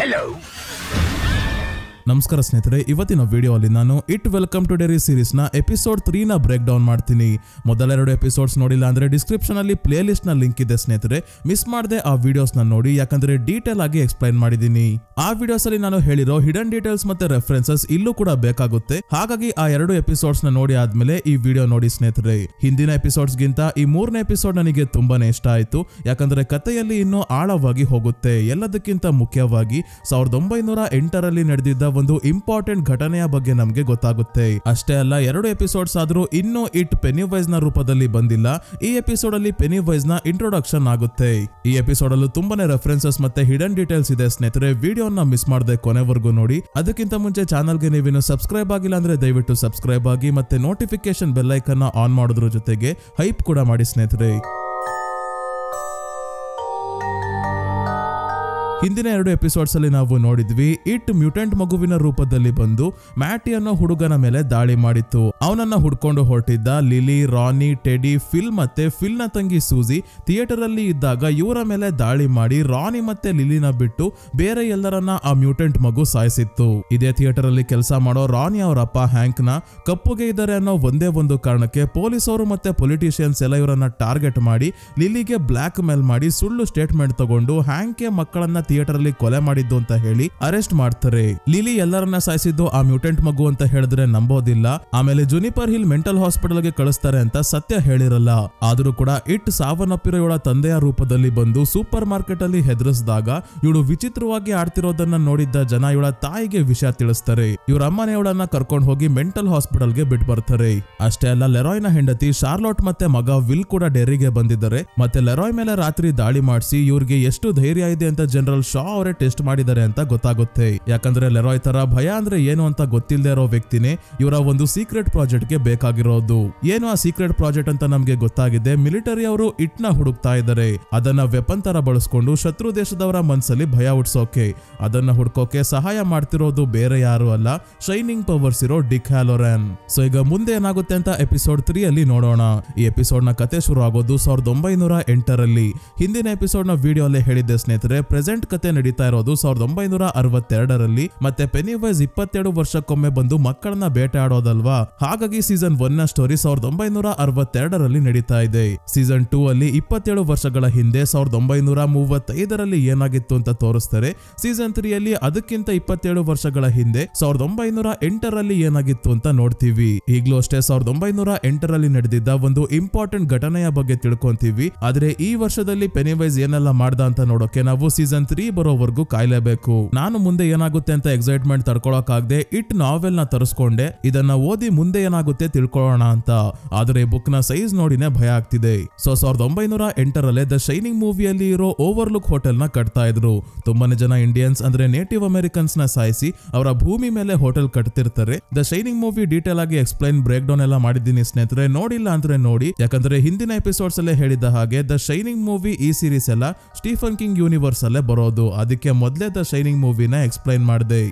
Hello. ನಮಸ್ಕಾರ ಸ್ನೇಹಿತರೆ, ಇವತ್ತಿನ ವಿಡಿಯೋ ಅಲ್ಲಿ ನಾನು it welcome to diary series ನ ಎಪಿಸೋಡ್ 3 ನ ಬ್ರೇಕ್ ಡೌನ್ ಮಾಡ್ತೀನಿ. ಮೊದಲೆರಡು ಎಪಿಸೋಡ್ಸ್ ನೋಡಿಲ್ಲ ಅಂದ್ರೆ ಡಿಸ್ಕ್ರಿಪ್ಷನ್ ಅಲ್ಲಿ ಪ್ಲೇ ಲಿಸ್ಟ್ ನ ಲಿಂಕ್ ಇದೆ ಸ್ನೇಹಿತರೆ, ಮಿಸ್ ಮಾಡದೆ ಆ ವಿಡಿಯೋಸ್ ನ ನೋಡಿ, ಯಾಕಂದ್ರೆ ಡೀಟೇಲ್ ಆಗಿ ಎಕ್ಸ್ಪ್ಲೈನ್ ಮಾಡಿದೀನಿ. ಆ ವಿಡಿಯೋಸ್ ಅಲ್ಲಿ ನಾನು ಹೇಳಿರೋ ಹಿಡನ್ ಡೀಟೇಲ್ಸ್ ಮತ್ತೆ ರೆಫರೆನ್ಸಸ್ ಇಲ್ಲೂ ಕೂಡ ಬೇಕಾಗುತ್ತೆ. ಹಾಗಾಗಿ ಆ ಎರಡು ಎಪಿಸೋಡ್ಸ್ ನ ನೋಡಿ ಆದ್ಮೇಲೆ ಈ ವಿಡಿಯೋ ನೋಡಿ ಸ್ನೇಹಿತರೆ. ಹಿಂದಿನ ಎಪಿಸೋಡ್ಸ್ ಗಿಂತ ಈ 3ನೇ ಎಪಿಸೋಡ್ ನನಗೆ ತುಂಬಾನೇ ಇಷ್ಟ ಆಯ್ತು, ಯಾಕಂದ್ರೆ ಕಥೆಯಲ್ಲಿ ಇನ್ನೂ ಆಳವಾಗಿ ಹೋಗುತ್ತೆ. ಎಲ್ಲದಕ್ಕಿಂತ ಮುಖ್ಯವಾಗಿ 1908ರಲ್ಲಿ ನಡೆದಿದ್ದ ಒಂದು ಇಂಪಾರ್ಟೆಂಟ್ ಘಟನೆಯ ಬಗ್ಗೆ ನಮಗೆ ಗೊತ್ತಾಗುತ್ತೆ. ಅಷ್ಟೇ ಅಲ್ಲ, ಎರಡು ಎಪಿಸೋಡ್ಸ್ ಆದ್ರೂ ಇನ್ನೂ ಇಟ್ ಪೆನಿವೈಸ್ ನ ರೂಪದಲ್ಲಿ ಬಂದಿಲ್ಲ. ಈ ಎಪಿಸೋಡ್ ಅಲ್ಲಿ ಪೆನಿವೈಸ್ ನ ಇಂಟ್ರೊಡಕ್ಷನ್ ಆಗುತ್ತೆ. ಈ ಎಪಿಸೋಡ್ ಅಲ್ಲೂ ತುಂಬಾನೇ ರೆಫರೆನ್ಸಸ್ ಮತ್ತೆ ಹಿಡನ್ ಡೀಟೇಲ್ಸ್ ಇದೆ ಸ್ನೇಹಿತರೆ. ವಿಡಿಯೋನ ಮಿಸ್ ಮಾಡದೆ ಕೊನೆವರೆಗೂ ನೋಡಿ. ಅದಕ್ಕಿಂತ ಮುಂಚೆ ಚಾನಲ್ಗೆ ನೀವೇನು ಸಬ್ಸ್ಕ್ರೈಬ್ ಆಗಿಲ್ಲ ಅಂದ್ರೆ ದಯವಿಟ್ಟು ಸಬ್ಸ್ಕ್ರೈಬ್ ಆಗಿ, ಮತ್ತೆ ನೋಟಿಫಿಕೇಶನ್ ಬೆಲ್ ಐಕನ್ ಆನ್ ಮಾಡೋದ್ರ ಜೊತೆಗೆ ಹೈಪ್ ಕೂಡ ಮಾಡಿ ಸ್ನೇಹಿತರೆ. ಹಿಂದಿನ ಎರಡು ಎಪಿಸೋಡ್ಸ್ ಅಲ್ಲಿ ನಾವು ನೋಡಿದ್ವಿ, ಇಟ್ ಮ್ಯೂಟೆಂಟ್ ಮಗುವಿನ ರೂಪದಲ್ಲಿ ಬಂದು ಮ್ಯಾಟಿ ಅನ್ನೋ ಹುಡುಗನ ಮೇಲೆ ದಾಳಿ ಮಾಡಿತ್ತು. ಅವನನ್ನ ಹುಡ್ಕೊಂಡು ಹೊರಟಿದ್ದ ಲಿಲಿ, ರಾನಿ, ಟೆಡಿ, ಫಿಲ್ ಮತ್ತೆ ಫಿಲ್ ನ ತಂಗಿ ಸೂಜಿ ಥಿಯೇಟರ್ ಅಲ್ಲಿ ಇದ್ದಾಗ ಇವರ ಮೇಲೆ ದಾಳಿ ಮಾಡಿ ರಾನಿ ಮತ್ತೆ ಲಿಲಿನ ಬಿಟ್ಟು ಬೇರೆ ಎಲ್ಲರನ್ನ ಆ ಮ್ಯೂಟೆಂಟ್ ಮಗು ಸಾಯಿಸಿತ್ತು. ಇದೇ ಥಿಯೇಟರ್ ಅಲ್ಲಿ ಕೆಲಸ ಮಾಡೋ ರಾನಿ ಅವರಪ್ಪ ಹ್ಯಾಂಕ್ ನ ಕಪ್ಪುಗೆ ಇದ್ದಾರೆ ಅನ್ನೋ ಒಂದೇ ಒಂದು ಕಾರಣಕ್ಕೆ ಪೊಲೀಸರು ಮತ್ತೆ ಪೊಲಿಟಿಷಿಯನ್ಸ್ ಎಲ್ಲ ಇವರನ್ನ ಟಾರ್ಗೆಟ್ ಮಾಡಿ ಲಿಲಿಗೆ ಬ್ಲಾಕ್ ಮೇಲ್ ಮಾಡಿ ಸುಳ್ಳು ಸ್ಟೇಟ್ಮೆಂಟ್ ತಗೊಂಡು ಹ್ಯಾಂಕ್ ಮಕ್ಕಳನ್ನ ಥಿಯೇಟರ್ ಅಲ್ಲಿ ಕೊಲೆ ಮಾಡಿದ್ದು ಅಂತ ಹೇಳಿ ಅರೆಸ್ಟ್ ಮಾಡ್ತಾರೆ. ಲಿಲಿ ಎಲ್ಲರನ್ನ ಸಾಯಿಸಿದ್ದು ಆ ಮ್ಯೂಟೆಂಟ್ ಮಗು ಅಂತ ಹೇಳಿದ್ರೆ ನಂಬೋದಿಲ್ಲ. ಆಮೇಲೆ ಜುನಿಪರ್ ಹಿಲ್ ಮೆಂಟಲ್ ಹಾಸ್ಪಿಟಲ್ ಗೆ ಕಳಿಸ್ತಾರೆ ಅಂತ ಸತ್ಯ ಹೇಳಿರಲ್ಲ. ಆದ್ರೂ ಕೂಡ ಇಟ್ ಸಾವನ್ನಪ್ಪಿರೋ ಇವಳ ತಂದೆಯ ರೂಪದಲ್ಲಿ ಬಂದು ಸೂಪರ್ ಮಾರ್ಕೆಟ್ ಅಲ್ಲಿ ಹೆದರಿಸಿದಾಗ ಇವಳು ವಿಚಿತ್ರವಾಗಿ ಆಡ್ತಿರೋದನ್ನ ನೋಡಿದ್ದ ಜನ ಇವಳ ತಾಯಿಗೆ ವಿಷಯ ತಿಳಿಸ್ತಾರೆ. ಇವ್ರ ಅಮ್ಮನೇ ಇವಳನ್ನ ಕರ್ಕೊಂಡು ಹೋಗಿ ಮೆಂಟಲ್ ಹಾಸ್ಪಿಟಲ್ ಗೆ ಬಿಟ್ಟು ಬರ್ತಾರೆ. ಅಷ್ಟೇ ಅಲ್ಲ, ಲೆರಾಯ್ನ ಹೆಂಡತಿ ಶಾರ್ಲೋಟ್ ಮತ್ತೆ ಮಗ ವಿಲ್ ಕೂಡ ಡೆರಿಗೆ ಬಂದಿದ್ದಾರೆ. ಮತ್ತೆ ಲೆರಾಯ್ ಮೇಲೆ ರಾತ್ರಿ ದಾಳಿ ಮಾಡಿಸಿ ಇವ್ರಿಗೆ ಎಷ್ಟು ಧೈರ್ಯ ಇದೆ ಅಂತ ಜನರಲ್ ಶಾ ಅವರೇ ಟೆಸ್ಟ್ ಮಾಡಿದ್ದಾರೆ ಅಂತ ಗೊತ್ತಾಗುತ್ತೆ. ಯಾಕಂದ್ರೆ ಲೆರಾಯ್ ತರ ಭಯ ಅಂದ್ರೆ ಏನು ಅಂತ ಗೊತ್ತಿಲ್ಲದೆ ಇರೋ ವ್ಯಕ್ತಿನೇ ಇವರ ಒಂದು ಸೀಕ್ರೆಟ್ ಪ್ರಾಜೆಕ್ಟ್ ಗೆ ಬೇಕಾಗಿರೋದು. ಏನು ಆ ಸೀಕ್ರೆಟ್ ಪ್ರಾಜೆಕ್ಟ್ ಅಂತ ನಮ್ಗೆ ಗೊತ್ತಾಗಿದೆ. ಮಿಲಿಟರಿ ಅವರು ಇಟ್ ನ ಹುಡುಕ್ತಾ ಇದ್ದಾರೆ. ಅದನ್ನ ವೆಪನ್ ತರ ಬಳಸ್ಕೊಂಡು ಶತ್ರು ದೇಶದವರ ಮನಸ್ಸಲ್ಲಿ ಭಯ ಹುಡ್ಸೋಕೆ. ಅದನ್ನ ಹುಡ್ಕೋಕೆ ಸಹಾಯ ಮಾಡ್ತಿರೋದು ಬೇರೆ ಯಾರು ಅಲ್ಲ, ಶೈನಿಂಗ್ ಪವರ್ಸ್ ಇರೋ ಡಿಕ್ ಹ್ಯಾಲೋರನ್. ಸೊ ಈಗ ಮುಂದೆ ಏನಾಗುತ್ತೆ ಅಂತ ಎಪಿಸೋಡ್ 3 ಅಲ್ಲಿ ನೋಡೋಣ. ಈ ಎಪಿಸೋಡ್ ನ ಕತೆ ಶುರು ಆಗೋದು 1908ರಲ್ಲಿ. ಹಿಂದಿನ ಎಪಿಸೋಡ್ ನ ವಿಡಿಯೋ ಅಲ್ಲೇ ಹೇಳಿದ್ದೆ ಸ್ನೇಹಿತರೆ, ಪ್ರೆಸೆಂಟ್ ಕತೆ ನಡೀತಾ ಇರೋದು 1962ರಲ್ಲಿ. ಮತ್ತೆ ಪೆನಿವೈಸ್ 22 ವರ್ಷಕ್ಕೊಮ್ಮೆ ಬಂದು ಮಕ್ಕಳನ್ನ ಬೇಟೆ ಆಡೋದಲ್ವಾ. ಹಾಗಾಗಿ ಸೀಸನ್ 1 ನ ಸ್ಟೋರಿ 1962ರಲ್ಲಿ ನಡೀತಾ ಇದೆ. ಸೀಸನ್ 2 ಅಲ್ಲಿ 27 ವರ್ಷಗಳ ಹಿಂದೆ 1935ರಲ್ಲಿ ಏನಾಗಿತ್ತು ಅಂತ ತೋರಿಸ್ತಾರೆ. ಸೀಸನ್ 3 ಅಲ್ಲಿ ಅದಕ್ಕಿಂತ 27 ವರ್ಷಗಳ ಹಿಂದೆ 1908ರಲ್ಲಿ ಏನಾಗಿತ್ತು ಅಂತ ನೋಡ್ತೀವಿ. ಈಗ್ಲೂ ಅಷ್ಟೇ 1908ರಲ್ಲಿ ನಡೆದಿದ್ದ ಒಂದು ಇಂಪಾರ್ಟೆಂಟ್ ಘಟನೆಯ ಬಗ್ಗೆ ತಿಳ್ಕೊಂತೀವಿ. ಆದ್ರೆ ಈ ವರ್ಷದಲ್ಲಿ ಪೆನಿವೈಸ್ ಏನೆಲ್ಲ ಮಾಡ್ದ ಅಂತ ನೋಡೋಕೆ ನಾವು ಸೀಸನ್ 3 ಬರೋವರೆಗೂ ಕಾಯ್ಲೇಬೇಕು. ನಾನು ಮುಂದೆ ಏನಾಗುತ್ತೆ ಅಂತ ಎಕ್ಸೈಟ್ಮೆಂಟ್ ತಡ್ಕೊಳಕ್ಕಾಗದೆ ಇಟ್ ನಾವೆಲ್ ನ ತರಿಸ್ಕೊಂಡೆ. ಇದನ್ನ ಓದಿ ಮುಂದೆ ಏನಾಗುತ್ತೆ ತಿಳ್ಕೊಳ್ಳೋಣ ಅಂತ. ಆದ್ರೆ ಬುಕ್ ನ ಸೈಜ್ ನೋಡಿನೇ ಭಯ ಆಗ್ತಿದೆ. 1908ರಲ್ಲೇ ದ ಶೈನಿಂಗ್ ಮೂವಿಯಲ್ಲಿ ಇರೋ ಓವರ್ಲುಕ್ ಹೋಟೆಲ್ ನ ಕಟ್ತಾ ಇದ್ರು. ತುಂಬಾನೇ ಜನ ಇಂಡಿಯನ್ಸ್ ಅಂದ್ರೆ ನೇಟಿವ್ ಅಮೆರಿಕನ್ಸ್ ನ ಸಾಯಿಸಿ ಅವರ ಭೂಮಿ ಮೇಲೆ ಹೋಟೆಲ್ ಕಟ್ತಿರ್ತಾರೆ. ದ ಶೈನಿಂಗ್ ಮೂವಿ ಡೀಟೇಲ್ ಆಗಿ ಎಕ್ಸ್ಪ್ಲೈನ್ ಬ್ರೇಕ್ ಡೌನ್ ಎಲ್ಲ ಮಾಡಿದ್ದೀನಿ ಸ್ನೇಹಿತರೆ, ನೋಡಿಲ್ಲ ಅಂದ್ರೆ ನೋಡಿ. ಯಾಕಂದ್ರೆ ಹಿಂದಿನ ಎಪಿಸೋಡ್ಸ್ ಅಲ್ಲೇ ಹೇಳಿದ ಹಾಗೆ ದ ಶೈನಿಂಗ್ ಮೂವಿ ಈ ಸೀರೀಸ್ ಎಲ್ಲ ಸ್ಟೀಫನ್ ಕಿಂಗ್ ಯೂನಿವರ್ಸ್ ಅಲ್ಲೇ ಬರೋದು. ಅದಕ್ಕೆ ಮೊದಲೇ ದ ಶೈನಿಂಗ್ ಮೂವಿನ ಎಕ್ಸ್ಪ್ಲೈನ್ ಮಾಡಿದೆ.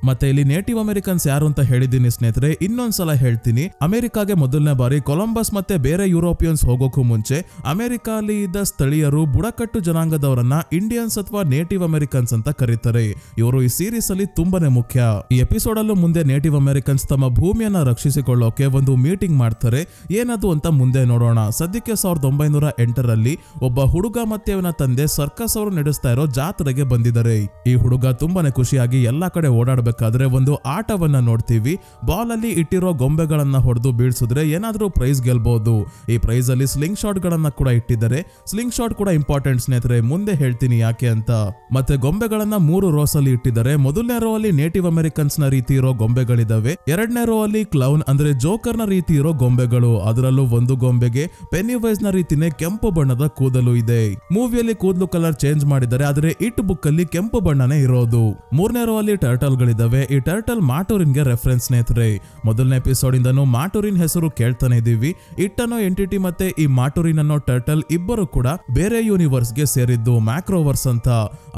ಮತ್ತೆ ಇಲ್ಲಿ ನೇಟಿವ್ ಅಮೆರಿಕನ್ಸ್ ಯಾರು ಅಂತ ಹೇಳಿದ್ದೀನಿ ಸ್ನೇಹಿತರೆ, ಇನ್ನೊಂದ್ಸಲ ಹೇಳ್ತೀನಿ. ಅಮೆರಿಕಾಗೆ ಮೊದಲನೇ ಬಾರಿ ಕೊಲಂಬಸ್ ಮತ್ತೆ ಬೇರೆ ಯುರೋಪಿಯನ್ಸ್ ಹೋಗೋಕ್ಕೂ ಮುಂಚೆ ಅಮೆರಿಕಾಲಿ ಇದ್ದ ಸ್ಥಳೀಯರು ಬುಡಕಟ್ಟು ಜನಾಂಗದವರನ್ನ ಇಂಡಿಯನ್ಸ್ ಅಥವಾ ನೇಟಿವ್ ಅಮೆರಿಕನ್ಸ್ ಅಂತ ಕರೀತಾರೆ. ಇವರು ಈ ಸೀರೀಸ್ ಅಲ್ಲಿ ತುಂಬಾನೇ ಮುಖ್ಯ. ಈ ಎಪಿಸೋಡ್ ಅಲ್ಲೂ ಮುಂದೆ ನೇಟಿವ್ ಅಮೆರಿಕನ್ಸ್ ತಮ್ಮ ಭೂಮಿಯನ್ನ ರಕ್ಷಿಸಿಕೊಳ್ಳೋಕೆ ಒಂದು ಮೀಟಿಂಗ್ ಮಾಡ್ತಾರೆ. ಏನದು ಅಂತ ಮುಂದೆ ನೋಡೋಣ. ಸದ್ಯಕ್ಕೆ 1908ರಲ್ಲಿ ಒಬ್ಬ ಹುಡುಗ ಮತ್ತೆ ಅವನ ತಂದೆ ಸರ್ಕಸ್ ಅವರು ನಡೆಸ್ತಾ ಇರೋ ಜಾತ್ರೆಗೆ ಬಂದಿದ್ದಾರೆ. ಈ ಹುಡುಗ ತುಂಬಾನೇ ಖುಷಿಯಾಗಿ ಎಲ್ಲಾ ಕಡೆ ಓಡಾಡಬೇಕು. ಒಂದು ಆಟವನ್ನ ನೋಡ್ತೀವಿ. ಬಾಲ್ ಅಲ್ಲಿ ಇಟ್ಟಿರೋ ಗೊಂಬೆಗಳನ್ನ ಹೊಡೆದು ಬೀಳ್ಸಿದ್ರೆ ಏನಾದ್ರೂ ಪ್ರೈಸ್ ಗೆಲ್ಬಹುದು. ಈ ಪ್ರೈಸ್ ಅಲ್ಲಿ ಸ್ಲಿಂಗ್ ಶಾಟ್ ಗಳನ್ನ ಕೂಡ ಇಟ್ಟಿದ್ದಾರೆ. ಸ್ಲಿಂಗ್ ಶಾಟ್ ಕೂಡ ಇಂಪಾರ್ಟೆಂಟ್ ಸ್ನೇಹಿತರೆ, ಮುಂದೆ ಹೇಳ್ತೀನಿ ಯಾಕೆ ಅಂತ. ಮತ್ತೆ ಗೊಂಬೆಗಳನ್ನ 3 ರೋಸ್ ಅಲ್ಲಿ ಇಟ್ಟಿದ್ದಾರೆ. ಮೊದಲನೇ ರೋ ಅಲ್ಲಿ ನೇಟಿವ್ ಅಮೆರಿಕನ್ಸ್ ನ ರೀತಿ ಇರೋ ಗೊಂಬೆಗಳಿದಾವೆ. ಎರಡನೇ ರೋ ಅಲ್ಲಿ ಕ್ಲೌನ್ ಅಂದ್ರೆ ಜೋಕರ್ ನ ರೀತಿ ಇರೋ ಗೊಂಬೆಗಳು. ಅದರಲ್ಲೂ ಒಂದು ಗೊಂಬೆಗೆ ಪೆನಿವೈಸ್ ನ ರೀತಿನೇ ಕೆಂಪು ಬಣ್ಣದ ಕೂದಲು ಇದೆ. ಮೂವಿಯಲ್ಲಿ ಕೂದಲು ಕಲರ್ ಚೇಂಜ್ ಮಾಡಿದ್ದಾರೆ, ಆದ್ರೆ ಇಟ್ ಬುಕ್ ಅಲ್ಲಿ ಕೆಂಪು ಬಣ್ಣನೇ ಇರೋದು. ಮೂರನೇ ರೋ ಅಲ್ಲಿ ಟರ್ಟಲ್ ಗಳಿದೆ. ಇದ್ದಾವೆ. ಈ ಟರ್ಟಲ್ ಮಾಟೋರಿನ್ಗೆ ರೆಫರೆನ್ಸ್ ಸ್ನೇಹಿತರೆ. ಮೊದಲನೇ ಎಪಿಸೋಡ್ ಇಂದನೂ ಮಾಟೋರಿನ್ ಹೆಸರು ಕೇಳ್ತಾನೆ ಇದೀವಿ. ಇಟ್ ಅನ್ನೋ ಎಂಟಿಟಿ ಮತ್ತೆ ಈ ಮಾಟೋರಿನ್ ಅನ್ನೋ ಟರ್ಟಲ್ ಇಬ್ಬರು ಕೂಡ ಬೇರೆ ಯೂನಿವರ್ಸ್ ಗೆ ಸೇರಿದ್ದು, ಮ್ಯಾಕ್ರೋವರ್ಸ್ ಅಂತ.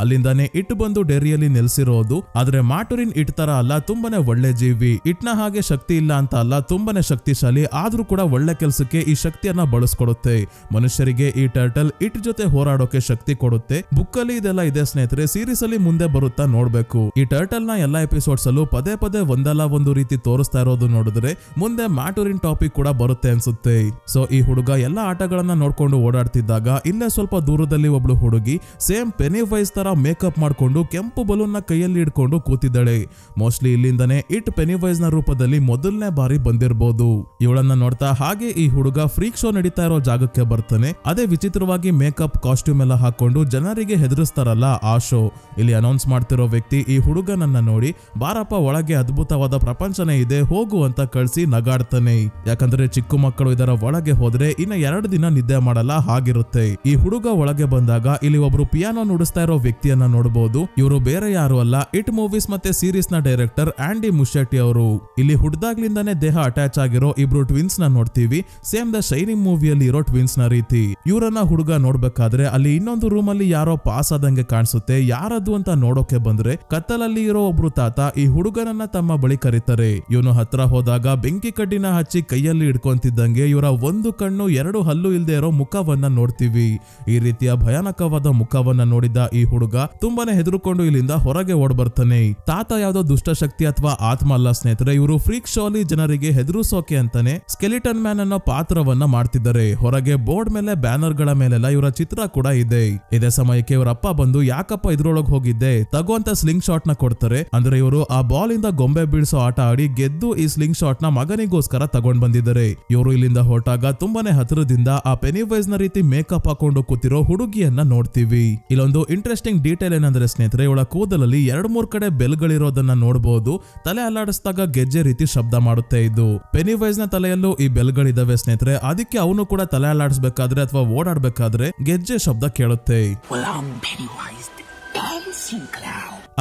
ಅಲ್ಲಿಂದಾನೆ ಇಟ್ ಬಂದು ಡೆರಿಯಲ್ಲಿ ನೆಲೆಸಿರೋದು. ಆದ್ರೆ ಮಾಟೋರಿನ್ ಇಟ್ ತರ ಅಲ್ಲ, ತುಂಬಾನೇ ಒಳ್ಳೆ ಜೀವಿ. ಇಟ್ನ ಹಾಗೆ ಶಕ್ತಿ ಇಲ್ಲ ಅಂತ ಅಲ್ಲ, ತುಂಬಾನೇ ಶಕ್ತಿಶಾಲಿ. ಆದ್ರೂ ಕೂಡ ಒಳ್ಳೆ ಕೆಲಸಕ್ಕೆ ಈ ಶಕ್ತಿಯನ್ನ ಬಳಸ್ಕೊಡುತ್ತೆ. ಮನುಷ್ಯರಿಗೆ ಈ ಟರ್ಟಲ್ ಇಟ್ ಜೊತೆ ಹೋರಾಡೋಕೆ ಶಕ್ತಿ ಕೊಡುತ್ತೆ. ಬುಕ್ ಅಲ್ಲಿ ಇದೆಲ್ಲ ಇದೆ ಸ್ನೇಹಿತರೆ. ಸೀರೀಸ್ ಅಲ್ಲಿ ಮುಂದೆ ಬರುತ್ತಾ ನೋಡ್ಬೇಕು. ಈ ಟರ್ಟಲ್ ನ ಎಲ್ಲಾ ಎಪಿಸೋಡ್ಸ್ ಅಲ್ಲೂ ಪದೇ ಪದೇ ಒಂದಲ್ಲ ಒಂದು ರೀತಿ ತೋರಿಸ್ತಾ ಇರೋದು ನೋಡಿದ್ರೆ ಮುಂದೆ ಮಾಟೋರಿನ್ ಟಾಪಿಕ್ ಕೂಡ ಬರುತ್ತೆ ಅನ್ಸುತ್ತೆ. ಸೊ ಈ ಹುಡುಗ ಎಲ್ಲಾ ಆಟಗಳನ್ನ ನೋಡ್ಕೊಂಡು ಓಡಾಡ್ತಿದ್ದಾಗ ಇಲ್ಲೇ ಸ್ವಲ್ಪ ದೂರದಲ್ಲಿ ಒಬ್ಳು ಹುಡುಗಿ ಸೇಮ್ ಪೆನಿವೈಸ್ ತರ ಮೇಕಪ್ ಮಾಡ್ಕೊಂಡು ಕೆಂಪು ಬಲೂನ್ ನ ಕೈಯಲ್ಲಿ ಇಟ್ಕೊಂಡು ಕೂತಿದ್ದಾಳೆ. ಮೋಸ್ಟ್ಲಿ ಇಲ್ಲಿಂದನೇ ಇಟ್ ಪೆನಿವೈಸ್ ನ ರೂಪದಲ್ಲಿ ಮೊದಲನೇ ಬಾರಿ ಬಂದಿರಬಹುದು. ಇವಳನ್ನ ನೋಡ್ತಾ ಹಾಗೆ ಈ ಹುಡುಗ ಫ್ರೀಕ್ ಶೋ ನಡೀತಾ ಇರೋ ಜಾಗಕ್ಕೆ ಬರ್ತಾನೆ. ಅದೇ ವಿಚಿತ್ರವಾಗಿ ಮೇಕಪ್ ಕಾಸ್ಟ್ಯೂಮ್ ಎಲ್ಲ ಹಾಕೊಂಡು ಜನರಿಗೆ ಹೆದರಿಸ್ತಾರಲ್ಲ ಆ ಶೋ. ಇಲ್ಲಿ ಅನೌನ್ಸ್ ಮಾಡ್ತಿರೋ ವ್ಯಕ್ತಿ ಈ ಹುಡುಗನನ್ನ ನೋಡಿ ಬಾರಪ್ಪ ಒಳಗೆ ಅದ್ಭುತವಾದ ಪ್ರಪಂಚನೇ ಇದೆ ಹೋಗು ಅಂತ ಕಳ್ಸಿ ನಗಾಡ್ತಾನೆ. ಯಾಕಂದ್ರೆ ಚಿಕ್ಕ ಮಕ್ಕಳು ಇದರ ಒಳಗೆ ಹೋದ್ರೆ ಇನ್ನ 2 ದಿನ ನಿದ್ದೆ ಮಾಡಲ್ಲ ಹಾಗಿರುತ್ತೆ. ಈ ಹುಡುಗ ಒಳಗೆ ಬಂದಾಗ ಇಲ್ಲಿ ಒಬ್ರು ಪಿಯಾನೋ ನುಡಿಸ್ತಾ ಇರೋ ವ್ಯಕ್ತಿಯನ್ನ ನೋಡಬಹುದು. ಇವರು ಬೇರೆ ಯಾರು ಅಲ್ಲ, ಇಟ್ ಮೂವೀಸ್ ಮತ್ತೆ ಸೀರೀಸ್ ನ ಡೈರೆಕ್ಟರ್ ಆಂಡಿ ಮುಶೆಟ್ಟಿ ಅವರು. ಇಲ್ಲಿ ಹುಡ್ದಾಗ್ಲಿಂದಾನೆ ದೇಹ ಅಟ್ಯಾಚ್ ಆಗಿರೋ ಇಬ್ರು ಟ್ವಿನ್ಸ್ ನ ನೋಡ್ತೀವಿ. ಸೇಮ್ ದ ಶೈನಿಂಗ್ ಮೂವಿಯಲ್ಲಿ ಇರೋ ಟ್ವಿನ್ಸ್ ನ ರೀತಿ. ಇವರನ್ನ ಹುಡುಗ ನೋಡ್ಬೇಕಾದ್ರೆ ಅಲ್ಲಿ ಇನ್ನೊಂದು ರೂಮ್ ಅಲ್ಲಿ ಯಾರೋ ಪಾಸ್ ಆದಂಗೆ ಕಾಣಿಸುತ್ತೆ. ಯಾರದು ಅಂತ ನೋಡೋಕೆ ಬಂದ್ರೆ ಕತ್ತಲಲ್ಲಿ ಇರೋ ಒಬ್ರು ತಾತ ಈ ಹುಡುಗನನ್ನ ತಮ್ಮ ಬಳಿ ಕರೀತಾರೆ. ಇವನು ಹತ್ರ ಹೋದಾಗ ಬೆಂಕಿ ಕಡ್ಡಿನ ಹಚ್ಚಿ ಕೈಯಲ್ಲಿ ಹಿಡ್ಕೊಂತಿದ್ದಂಗೆ ಇವರ ಒಂದು ಕಣ್ಣು 2 ಹಲ್ಲು ಇಲ್ದೇ ಇರೋ ಮುಖವನ್ನ ನೋಡ್ತೀವಿ. ಈ ರೀತಿಯ ಭಯಾನಕವಾದ ಮುಖವನ್ನ ನೋಡಿದ ಈ ಹುಡುಗ ತುಂಬಾನೇ ಹೆದರ್ಕೊಂಡು ಇಲ್ಲಿಂದ ಹೊರಗೆ ಓಡ್ ಬರ್ತಾನೆ. ತಾತ ಯಾವ್ದೋ ದುಷ್ಟಶಕ್ತಿ ಅಥವಾ ಆತ್ಮ ಅಲ್ಲ ಸ್ನೇಹಿತರೆ. ಇವರು ಫ್ರೀಕ್ ಶೋ ಅಲ್ಲಿ ಜನರಿಗೆ ಹೆದರಿಸೋಕೆ ಅಂತಾನೆ ಸ್ಕೆಲಿಟನ್ ಮ್ಯಾನ್ ಅನ್ನೋ ಪಾತ್ರವನ್ನ ಮಾಡ್ತಿದ್ದಾರೆ. ಹೊರಗೆ ಬೋರ್ಡ್ ಮೇಲೆ ಬ್ಯಾನರ್ ಗಳ ಮೇಲೆಲ್ಲ ಇವರ ಚಿತ್ರ ಕೂಡ ಇದೆ. ಇದೇ ಸಮಯಕ್ಕೆ ಇವರ ಅಪ್ಪ ಬಂದು ಯಾಕಪ್ಪ ಇದ್ರೊಳಗೆ ಹೋಗಿದ್ದೆ ತಗೋ ಅಂತ ಸ್ಲಿಂಗ್ ಶಾಟ್ ನ ಕೊಡ್ತಾರೆ. ಅಂದ್ರೆ ಇವರು ಆ ಬಾಲ್ ಇಂದ ಗೊಂಬೆ ಬೀಳ್ಸೋ ಆಟ ಆಡಿ ಗೆದ್ದು ಈ ಸ್ಲಿಂಗ್ ಶಾಟ್ ನ ಮಗನಿಗೋಸ್ಕರ ತಗೊಂಡ್ ಬಂದಿದ್ದಾರೆ. ಇವರು ಇಲ್ಲಿಂದ ಹೊರಟಾಗ ತುಂಬಾನೇ ಹತ್ತಿರದಿಂದ ಆ ಪೆನಿವೈಸ್ ನ ರೀತಿ ಮೇಕಪ್ ಹಾಕೊಂಡು ಕೂತಿರೋ ಹುಡುಗಿಯನ್ನ ನೋಡ್ತೀವಿ. ಇಲ್ಲೊಂದು ಇಂಟ್ರೆಸ್ಟಿಂಗ್ ಡೀಟೇಲ್ ಏನಂದ್ರೆ ಸ್ನೇಹಿತರೆ, ಇವಳ ಕೂದಲಲ್ಲಿ 2-3 ಕಡೆ ಬೆಲ್ಗಳಿರೋದನ್ನ ನೋಡಬಹುದು. ತಲೆ ಅಲ್ಲಾಡಿಸಿದಾಗ ಗೆಜ್ಜೆ ರೀತಿ ಶಬ್ದ ಮಾಡುತ್ತೆ ಇದು. ಪೆನಿವೈಸ್ ನ ತಲೆಯಲ್ಲೂ ಈ ಬೆಲ್ಗಳಿದಾವೆ ಸ್ನೇಹಿತರೆ. ಅದಕ್ಕೆ ಅವನು ಕೂಡ ತಲೆ ಅಲ್ಲಾಡಿಸಬೇಕಾದ್ರೆ ಅಥವಾ ಓಡಾಡ್ಬೇಕಾದ್ರೆ ಗೆಜ್ಜೆ ಶಬ್ದ ಕೇಳುತ್ತೆ.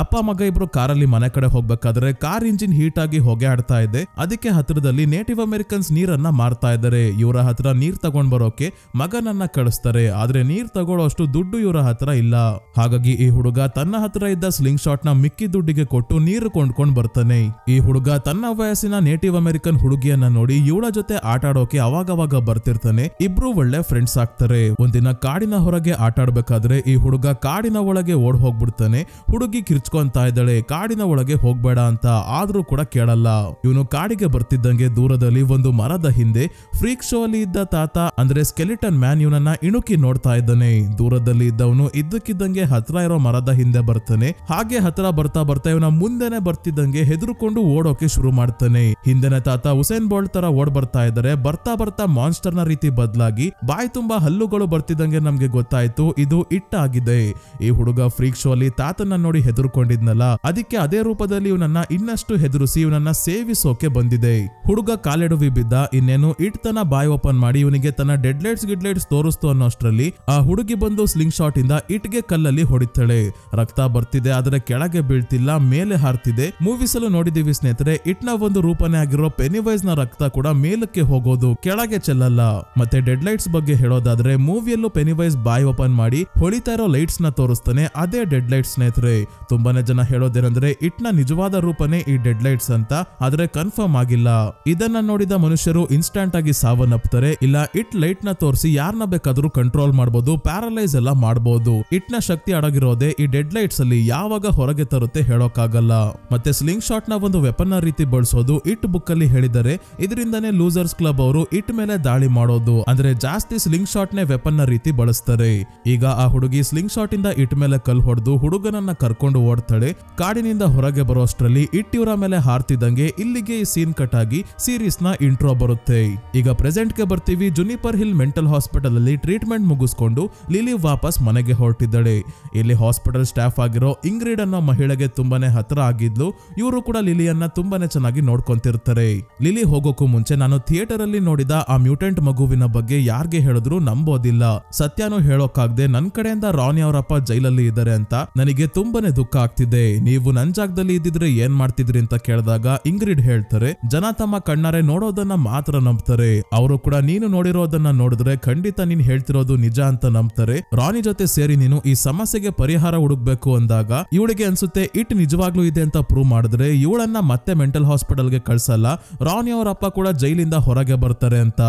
ಅಪ್ಪ ಮಗ ಇಬ್ರು ಕಾರಲ್ಲಿ ಮನೆ ಕಡೆ ಹೋಗ್ಬೇಕಾದ್ರೆ ಕಾರ್ ಇಂಜಿನ್ ಹೀಟ್ ಆಗಿ ಹೊಗೆ ಆಡ್ತಾ ಇದೆ. ಅದಕ್ಕೆ ಹತ್ರದಲ್ಲಿ ನೇಟಿವ್ ಅಮೆರಿಕನ್ಸ್ ನೀರನ್ನ ಮಾರ್ತಾ ಇದ್ದಾರೆ. ಇವರ ಹತ್ರ ನೀರ್ ತಗೊಂಡ್ ಬರೋಕೆ ಮಗನನ್ನ ಕಳಿಸ್ತಾರೆ. ಆದ್ರೆ ನೀರ್ ತಗೊಳ್ಳೋ ಅಷ್ಟು ದುಡ್ಡು ಇವರ ಹತ್ರ ಇಲ್ಲ. ಹಾಗಾಗಿ ಈ ಹುಡುಗ ತನ್ನ ಹತ್ರ ಇದ್ದ ಸ್ಲಿಂಗ್ ಶಾಟ್ ನ ಮಿಕ್ಕಿ ದುಡ್ಡಿಗೆ ಕೊಟ್ಟು ನೀರು ಕೊಂಡ್ಕೊಂಡ್ ಬರ್ತಾನೆ. ಈ ಹುಡುಗ ತನ್ನ ವಯಸ್ಸಿನ ನೇಟಿವ್ ಅಮೆರಿಕನ್ ಹುಡುಗಿಯನ್ನ ನೋಡಿ ಇವಳ ಜೊತೆ ಆಟ ಆಡೋಕೆ ಅವಾಗವಾಗ ಬರ್ತಿರ್ತಾನೆ. ಇಬ್ರು ಒಳ್ಳೆ ಫ್ರೆಂಡ್ಸ್ ಆಗ್ತಾರೆ. ಒಂದಿನ ಕಾಡಿನ ಹೊರಗೆ ಆಟ ಆಡ್ಬೇಕಾದ್ರೆ ಈ ಹುಡುಗ ಕಾಡಿನ ಒಳಗೆ ಓಡ್ ಹೋಗ್ಬಿಡ್ತಾನೆ. ಹುಡುಗಿ ಕಿರ್ಚ್ಕೊಂತಾ ಇದ್ದಾಳೆ ಕಾಡಿನ ಒಳಗೆ ಹೋಗ್ಬೇಡ ಅಂತ. ಆದ್ರೂ ಕೂಡ ಕೇಳಲ್ಲ. ಇವನು ಕಾಡಿಗೆ ಬರ್ತಿದ್ದಂಗೆ ದೂರದಲ್ಲಿ ಒಂದು ಮರದ ಹಿಂದೆ ಫ್ರೀಕ್ ಶೋ ಅಲ್ಲಿ ಇದ್ದ ತಾತ ಅಂದ್ರೆ ಸ್ಕೆಲಿಟನ್ ಮ್ಯಾನ್ ಇವನನ್ನ ಇಣುಕಿ ನೋಡ್ತಾ ಇದ್ದಾನೆ. ದೂರದಲ್ಲಿ ಇದ್ದವನು ಇದ್ದಕ್ಕಿದ್ದಂಗೆ ಹತ್ರ ಇರೋ ಮರದ ಹಿಂದೆ ಬರ್ತಾನೆ. ಹಾಗೆ ಹತ್ರ ಬರ್ತಾ ಬರ್ತಾ ಇವನ ಮುಂದೆನೆ ಬರ್ತಿದ್ದಂಗೆ ಹೆದರ್ಕೊಂಡು ಓಡೋಕೆ ಶುರು ಮಾಡ್ತಾನೆ. ಹಿಂದೆನೆ ತಾತ ಉಸೇನ್ ಬೋಲ್ಟ್ ತರ ಓಡ್ ಬರ್ತಾ ಇದ್ದಾರೆ. ಬರ್ತಾ ಬರ್ತಾ ಮಾನ್ಸ್ಟರ್ ನ ರೀತಿ ಬದಲಾಗಿ ಬಾಯಿ ತುಂಬಾ ಹಲ್ಲುಗಳು ಬರ್ತಿದ್ದಂಗೆ ನಮ್ಗೆ ಗೊತ್ತಾಯ್ತು ಇದು ಇಟ್ ಆಗಿದೆ. ಈ ಹುಡುಗ ಫ್ರೀಕ್ ಶೋ ಅಲ್ಲಿ ತಾತನ ನೋಡಿ ಹೆದರ್ಕೊಂಡಿದ್ನಲ್ಲ, ಅದಕ್ಕೆ ಅದೇ ರೂಪದಲ್ಲಿ ಇವನನ್ನ ಇನ್ನಷ್ಟು ಹೆದರಿಸಿ ಇವನನ್ನ ಸೇವಿಸೋಕೆ ಬಂದಿದೆ. ಹುಡುಗ ಕಾಲೆಡುವಿ ಬಿದ್ದ. ಇನ್ನೇನು ಇಟ್ ತನ್ನ ಬಾಯ್ ಓಪನ್ ಮಾಡಿ ಇವನಿಗೆ ತನ್ನ ಡೆಡ್ಲೈಟ್ಸ್ ಗಿಡ್ಲೈಟ್ಸ್ ತೋರಿಸ್ತು ಅನ್ನೋಷ್ಟ್ರಲ್ಲಿ ಆ ಹುಡುಗಿ ಬಂದು ಸ್ಲಿಂಗ್ ಶಾಟ್ ಇಂದ ಇಟ್ಗೆ ಕಲ್ಲಲ್ಲಿ ಹೊಡಿತಾಳೆ. ರಕ್ತ ಬರ್ತಿದೆ ಆದ್ರೆ ಕೆಳಗೆ ಬೀಳ್ತಿಲ್ಲ, ಮೇಲೆ ಹಾರ್ತಿದೆ. ಮೂವೀಸ್ ಅಲ್ಲೂ ನೋಡಿದೀವಿ ಸ್ನೇಹಿತರೆ, ಇಟ್ ನ ಒಂದು ರೂಪನೇ ಆಗಿರೋ ಪೆನಿವೈಸ್ ನ ರಕ್ತ ಕೂಡ ಮೇಲಕ್ಕೆ ಹೋಗೋದು, ಕೆಳಗೆ ಚೆಲ್ಲಲ್ಲ. ಮತ್ತೆ ಡೆಡ್ಲೈಟ್ಸ್ ಬಗ್ಗೆ ಹೇಳೋದಾದ್ರೆ ಮೂವಿಯಲ್ಲೂ ಪೆನಿವೈಸ್ ಬಾಯ್ ಓಪನ್ ಮಾಡಿ ಹೊಳಿತಾ ಇರೋ ಲೈಟ್ಸ್ ನ ತೋರಿಸ್ತಾನೆ. ಅದೇ ಡೆಡ್ ಲೈಟ್ಸ್ ಸ್ನೇಹಿತರೆ. ತುಂಬಾನೇ ಜನ ಹೇಳೋದೇನಂದ್ರೆ ಇಟ್ ನ ನಿಜವಾದ ರೂಪನೇ ಈ ಡೆಡ್ ಲೈಟ್ಸ್ ಅಂತ, ಆದ್ರೆ ಕನ್ಫರ್ಮ್ ಆಗಿಲ್ಲ. ಇದನ್ನ ನೋಡಿದ ಮನುಷ್ಯರು ಇನ್ಸ್ಟಂಟ್ ಆಗಿ ಸಾವನ್ನಪ್ತಾರೆ. ಇಲ್ಲ ಇಟ್ ಲೈಟ್ ನ ತೋರಿಸಿ ಯಾರನ್ನ ಬೇಕಾದ್ರೂ ಕಂಟ್ರೋಲ್ ಮಾಡಬಹುದು, ಪ್ಯಾರಲೈಸ್ ಎಲ್ಲ ಮಾಡಬಹುದು. ಇಟ್ ನ ಶಕ್ತಿ ಅಡಗಿರೋದೆ ಈ ಡೆಡ್ ಲೈಟ್ಸ್ ಅಲ್ಲಿ, ಯಾವಾಗ ಹೊರಗೆ ತರುತ್ತೆ ಹೇಳೋಕ್ಕಾಗಲ್ಲ. ಮತ್ತೆ ಸ್ಲಿಂಗ್ ಶಾಟ್ ನ ಒಂದು ವೆಪನ್ ರೀತಿ ಬಳಸೋದು ಇಟ್ ಬುಕ್ ಅಲ್ಲಿ ಹೇಳಿದರೆ. ಇದರಿಂದಾನೇ ಲೂಸರ್ಸ್ ಕ್ಲಬ್ ಅವರು ಇಟ್ ಮೇಲೆ ದಾಳಿ ಮಾಡೋದು, ಅಂದ್ರೆ ಜಾಸ್ತಿ ಸ್ಲಿಂಗ್ ಶಾಟ್ ನೇ ವೆಪನ್ ರೀತಿ ಬಳಸ್ತಾರೆ. ಈಗ ಆ ಹುಡುಗಿ ಸ್ಲಿಂಗ್ ಶಾಟ್ ಇಂದ ಇಟ್ ಮೇಲೆ ಕಲ್ ಹೊಡೆದು ಹುಡುಗನನ್ನ ಕರ್ಕೊಂಡು ಓಡ್ತಾಳೆ. ಕಾಡಿನಿಂದ ಹೊರಗೆ ಬರೋಷ್ಟ್ರಲ್ಲಿ ಇಟ್ ಇವರ ಮೇಲೆ ಹಾರ್ತಿದ್ದಂಗೆ ಇಲ್ಲಿಗೆ ಈ ಸೀನ್ ಕಟ್ ಆಗಿ ಸೀರೀಸ್ ನ ಇಂಟ್ರೋ ಬರುತ್ತೆ. ಈಗ ಪ್ರೆಸೆಂಟ್ ಗೆ ಬರ್ತೀವಿ. ಜುನಿಪರ್ ಹಿಲ್ ಮೆಂಟಲ್ ಹಾಸ್ಪಿಟಲ್ ಅಲ್ಲಿ ಟ್ರೀಟ್ಮೆಂಟ್ ಮುಗಿಸ್ಕೊಂಡು ಲಿಲಿ ವಾಪಸ್ ಮನೆಗೆ ಹೊರಟಿದ್ದಾಳೆ. ಇಲ್ಲಿ ಹಾಸ್ಪಿಟಲ್ ಸ್ಟಾಫ್ ಆಗಿರೋ ಇಂಗ್ರಿಡ್ ಅನ್ನೋ ಮಹಿಳೆಗೆ ತುಂಬಾನೇ ಹತ್ರ ಆಗಿದ್ಲು. ಇವರು ಕೂಡ ಲಿಲಿಯನ್ನ ತುಂಬಾನೇ ಚೆನ್ನಾಗಿ ನೋಡ್ಕೊಂತಿರ್ತಾರೆ. ಲಿಲಿ ಹೋಗೋಕ್ಕೂ ಮುಂಚೆ ನಾನು ಥಿಯೇಟರ್ ಅಲ್ಲಿ ನೋಡಿದ ಆ ಮ್ಯೂಟೆಂಟ್ ಮಗುವಿನ ಬಗ್ಗೆ ಯಾರಿಗೆ ಹೇಳಿದ್ರು ನಂಬೋದಿಲ್ಲ. ಸತ್ಯನೂ ಹೇಳೋಕಾಗ್ದೆ ನನ್ ಕಡೆಯಿಂದ ರಾನಿ ಅವರಪ್ಪ ಜೈಲಲ್ಲಿ ಇದ್ದಾರೆ ಅಂತ ನನಗೆ ತುಂಬಾನೇ ದುಃಖ ಆಗ್ತಿದೆ, ನೀವು ನನ್ ಜಾಗದಲ್ಲಿ ಇದ್ದಿದ್ರೆ ಏನ್ ಮಾಡ್ತಿದ್ರಿ ಅಂತ ಕೇಳಿದಾಗ ಇಂಗ್ರಿಡ್ ಹೇಳ್ತಾರೆ, ಜನ ತಮ್ಮ ಕಣ್ಣಾರೆ ನೋಡೋದನ್ನ ಮಾತ್ರ ನಂಬ್ತಾರೆ, ಅವರು ಕೂಡ ನೀನು ನೋಡಿರೋದನ್ನ ನೋಡಿದ್ರೆ ಖಂಡಿತ ನೀನ್ ಹೇಳ್ತಿರೋದು ನಿಜ ಅಂತ ನಂಬ್ತಾರೆ. ರಾನಿ ಜೊತೆ ಸೇರಿ ನೀನು ಈ ಸಮಸ್ಯೆಗೆ ಪರಿಹಾರ ಹುಡುಕ್ಬೇಕು ಅಂದಾಗ ಇವಳಿಗೆ ಅನ್ಸುತ್ತೆ ಇಟ್ ನಿಜವಾಗ್ಲೂ ಇದೆ ಅಂತ ಪ್ರೂವ್ ಮಾಡಿದ್ರೆ ಇವಳನ್ನ ಮತ್ತೆ ಮೆಂಟಲ್ ಹಾಸ್ಪಿಟಲ್ಗೆ ಕಳ್ಸಲ್ಲ, ರಾನಿ ಅವರಪ್ಪ ಕೂಡ ಜೈಲಿಂದ ಹೊರಗೆ ಬರ್ತಾರೆ ಅಂತ.